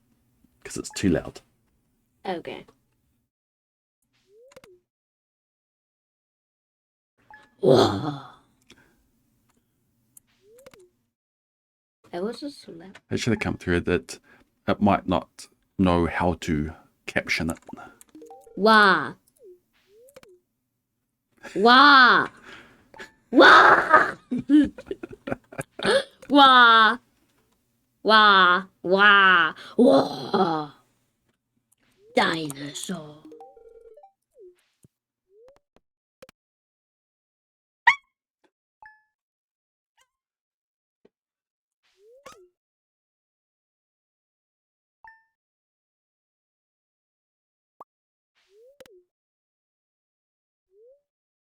because it's too loud. Okay. Whoa. That was just so loud. It should have come through that it might not know how to caption it. Wah. Wah. Wah. Wah. Wah. Wah. Wah. Dinosaur.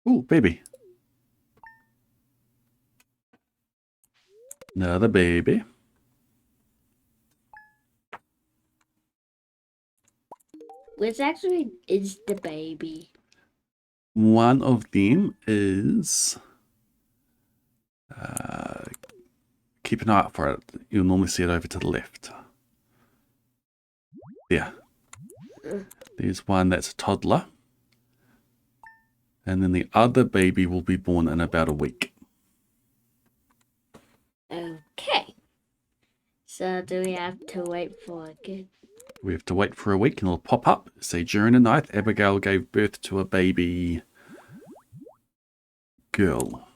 Ooh, baby. Another baby. Which actually is the baby? One of them is... keep an eye out for it. You'll normally see it over to the left. There. There's one that's a toddler. And then the other baby will be born in about a week. Okay. So do we have to wait for a kid? We have to wait for a week and it'll pop up. Say, during the night, Abigail gave birth to a baby girl.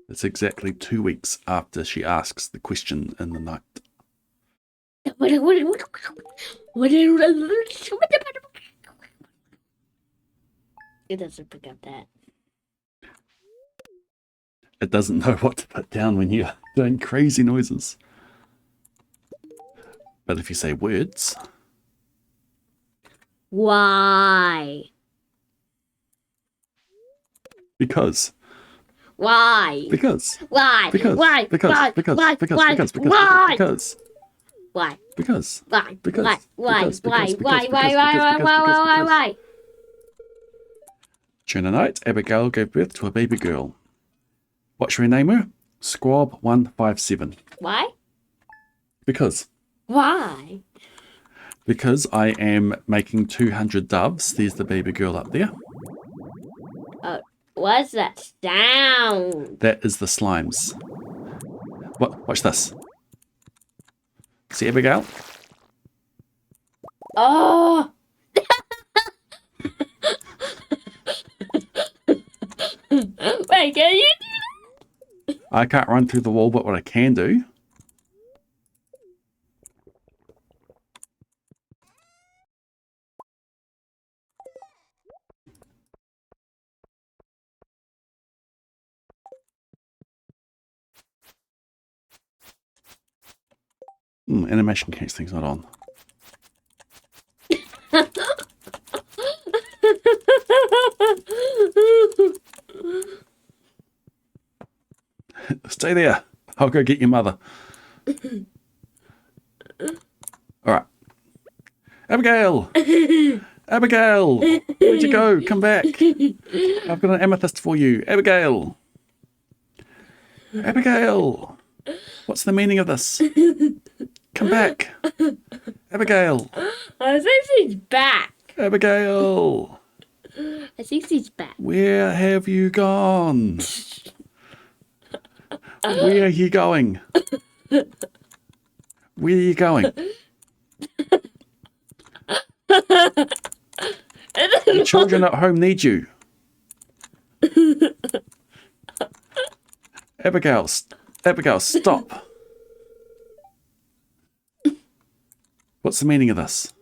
It's exactly 2 weeks after she asks the question in the night. It doesn't pick up that. It doesn't know what to put down when you're doing crazy noises. But if you say words... Why? Because. Why? Because. Why? Because. Why? Because. Why? Because. Why? Because. Why? Because. Why? Because. Why? Because. Why? Because. Why? Why? Because. Why? Because. Why? Because. Why? Because. Why? Why? During the night, Abigail gave birth to a baby girl. What should we name her? Squab 157. Why? Because. Why? Because I am making 200 doves. There's the baby girl up there. What's that sound? That is the slimes. What? Watch this. See, Abigail? Oh! Wait, can you? I can't run through the wall, but what I can do... animation case thing's not on. Stay there. I'll go get your mother. Alright. Abigail! Abigail! Where'd you go? Come back. I've got an amethyst for you. Abigail! Abigail! What's the meaning of this? Come back. Abigail! I think she's back. Abigail! I think she's back. Where have you gone? Where are you going? Where are you going? The children at home need you. Abigail, Abigail, stop. What's the meaning of this?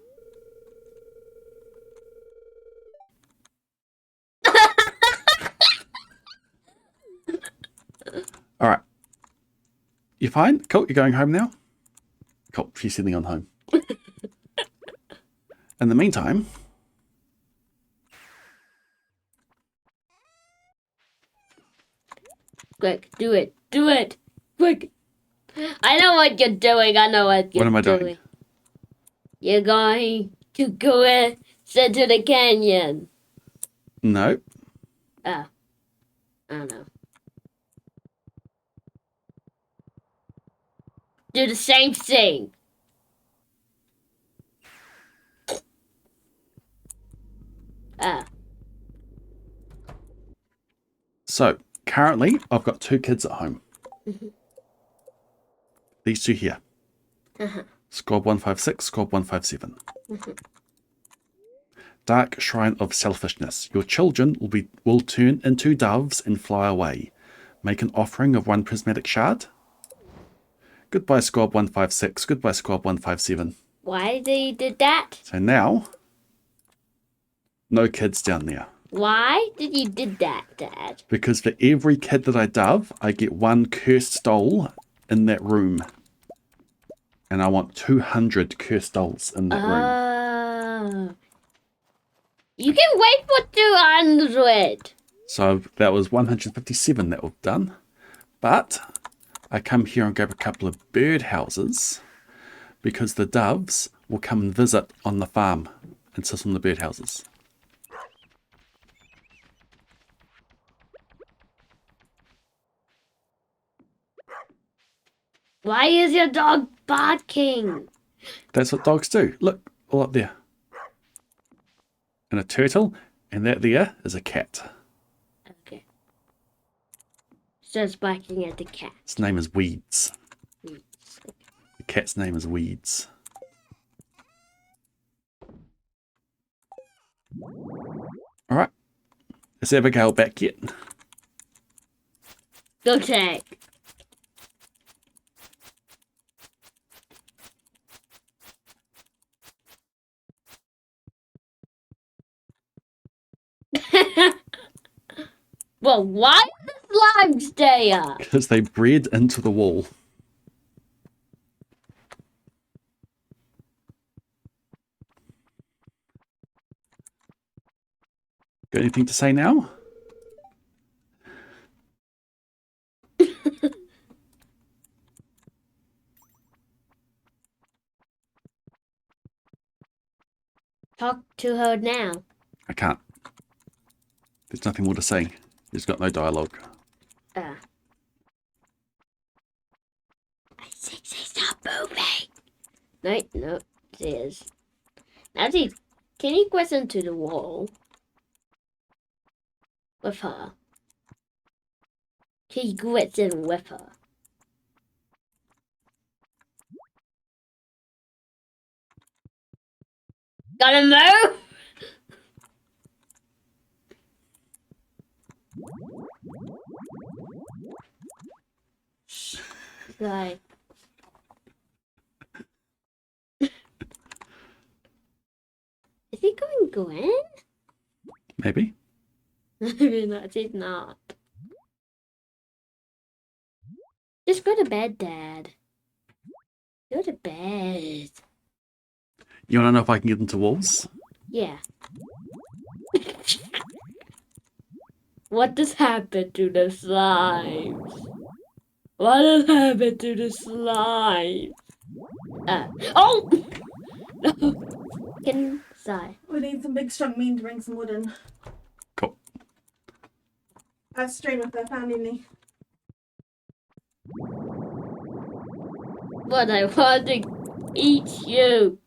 All right. You fine? Cool. You're going home now? Cool. She's sitting on home. In the meantime... Quick, do it. Do it. Quick. I know what you're doing. I know what you're doing. What am I doing? You're going to go into the canyon. No. Oh. I don't know. Do the same thing. Oh. So, currently, I've got 2 kids at home. Mm-hmm. These 2 here. Uh-huh. Squad 156, Squad 157. Mm-hmm. Dark Shrine of Selfishness. Your children will turn into doves and fly away. Make an offering of 1 prismatic shard. Goodbye, Squad 156. Goodbye, Squad 157. Why they did that? So now, no kids down there. Why did you did that, Dad? Because for every kid that I dove, I get 1 cursed doll in that room. And I want 200 cursed dolls in that room. You can wait for 200. So that was 157 that we've done. But I come here and grab a couple of bird houses because the doves will come and visit on the farm and sit on the bird houses. Why is your dog barking? That's what dogs do. Look, all up there. And a turtle, and that there is a cat. Okay. So it's barking at the cat. Its name is Weeds. Weeds. The cat's name is Weeds. Alright. Is Abigail back yet? Go check. Well, why are the slimes there? Because they bred into the wall. Got anything to say now? Talk to her now. I can't. There's nothing more to say. There's got no dialogue. I think she's not moving. No, she is. Now, see, can you press into the wall? with her. He grits in with her. Gotta move! Right. Is he going Gwen? Maybe. Maybe not. He's not. Just go to bed, Dad. Go to bed. You want to know if I can get into walls? Yeah. What has happened to the slimes? What has happened to the slime? Oh! No. Get inside. We need some big strong mean to bring some wood in. Cool. I've strained with their family. But I want to eat you.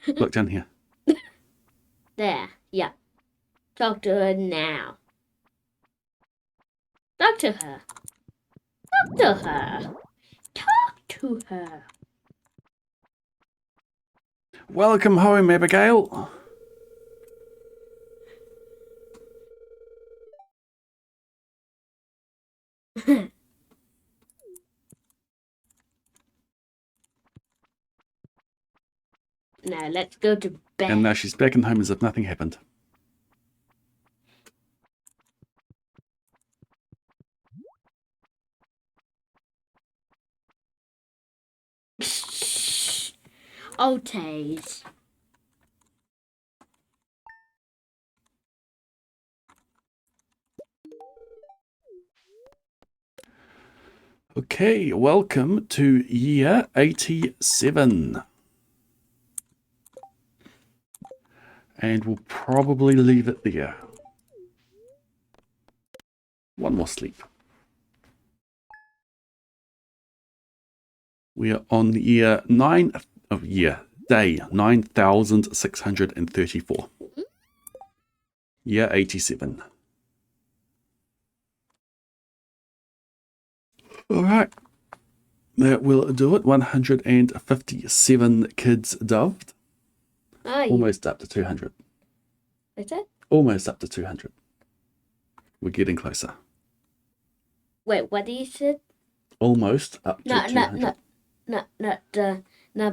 Look down here. There. Yeah. Talk to her now. Talk to her. Talk to her. Talk to her. Welcome home, Abigail. Now let's go to bed. And now she's back in home as if nothing happened. Oh, Taze. Okay, welcome to year 87. And we'll probably leave it there. One more sleep. We are on year day 9,634. Year 87. All right. That will do it. 157 kids doved. Oh, Almost up to 200. is it? Almost up to 200. We're getting closer. Wait, what did you say? Almost up to 200. Not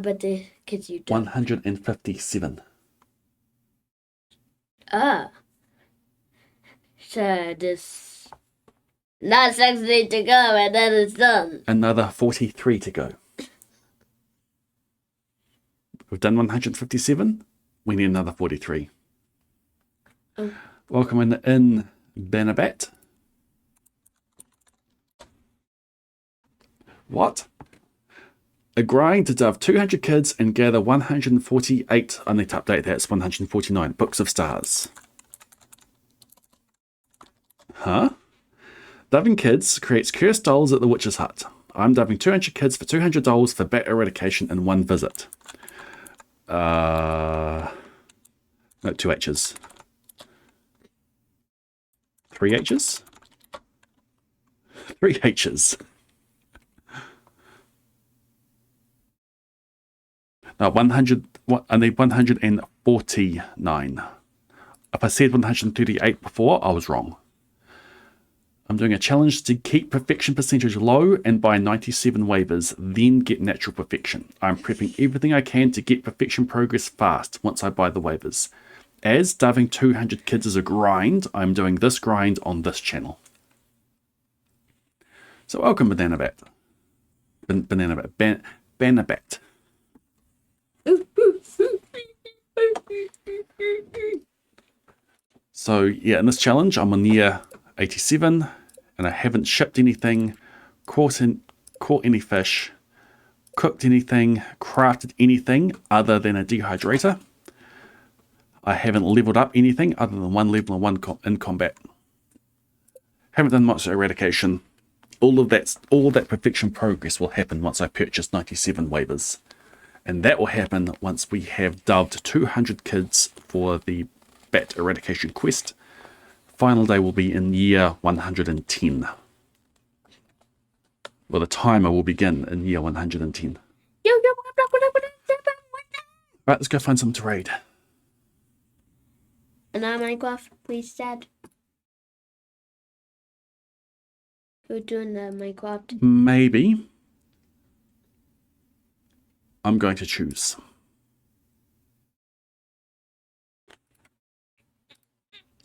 but the kids you do. 157. Ah. So this not 60 to go and then it's done. Another 43 to go. We've done 157. We need another 43. Oh. Welcome in Benabat. What? Agreeing to dove 200 kids and gather 148. I need to update that. It's 149 books of stars. Huh? Doving kids creates cursed dolls at the witch's hut. I'm doving 200 kids for 200 dolls for bat eradication in one visit. No, 2 H's. 3 H's? 3 H's. No, 100. I need 149. If I said 138 before, I was wrong. I'm doing a challenge to keep perfection percentage low and buy 97 waivers, then get natural perfection. I'm prepping everything I can to get perfection progress fast once I buy the waivers. As doving 200 kids is a grind, I'm doing this grind on this channel. So welcome, Banabat. Banabat. So yeah, in this challenge, I'm on year 87, and I haven't shipped anything, caught any fish, cooked anything, crafted anything other than a dehydrator. I haven't leveled up anything other than 1 level and 1 in combat. Haven't done monster eradication. All of that perfection progress will happen once I purchase 97 waivers. And that will happen once we have dubbed 200 kids for the bat eradication quest final day will be in year 110. Well, the timer will begin in year 110. Right, let's go find some to raid. Another Minecraft, please, Dad. Who's doing the Minecraft? Maybe. I'm going to choose.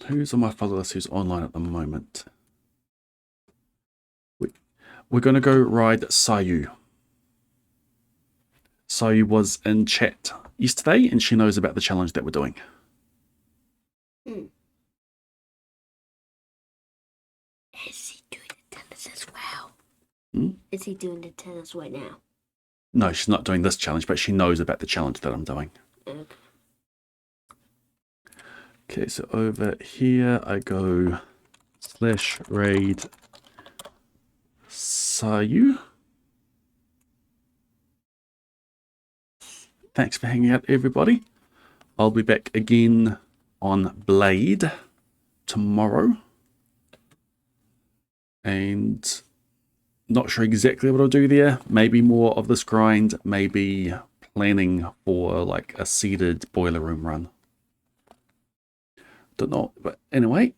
Who's on my follow list who's online at the moment? We're going to go ride Sayu. Sayu was in chat yesterday and she knows about the challenge that we're doing. Is he doing the tennis as well? Hmm? Is he doing the tennis right now? No, she's not doing this challenge, but she knows about the challenge that I'm doing. Okay. Okay, so over here I go /raid Sayu. Thanks for hanging out, everybody. I'll be back again on Blade tomorrow. And not sure exactly what I'll do there. Maybe more of this grind, maybe planning for like a seeded boiler room run. Don't know, but anyway.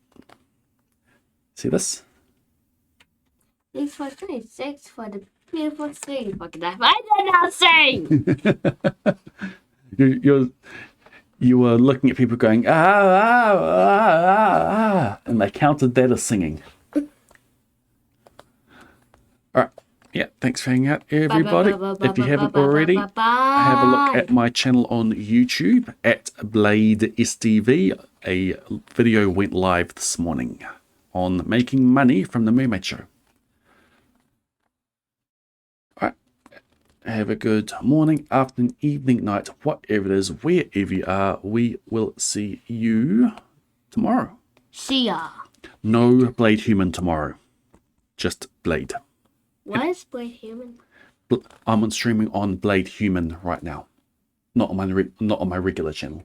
See this? 6 for 3, 6 for the beautiful 3. Fucking life. I did not sing! You were looking at people going, and they counted that as singing. Alright, yeah, thanks for hanging out, everybody. If you haven't already, have a look at my channel on YouTube at BladeSTV. A video went live this morning on making money from the Mermaid Show. Alright, have a good morning, afternoon, evening, night, whatever it is, wherever you are. We will see you tomorrow. See ya. No BlaDeHuman tomorrow. Just Blade. What is BlaDeHuman? I'm on streaming on BlaDeHuman right now. Not on my regular channel.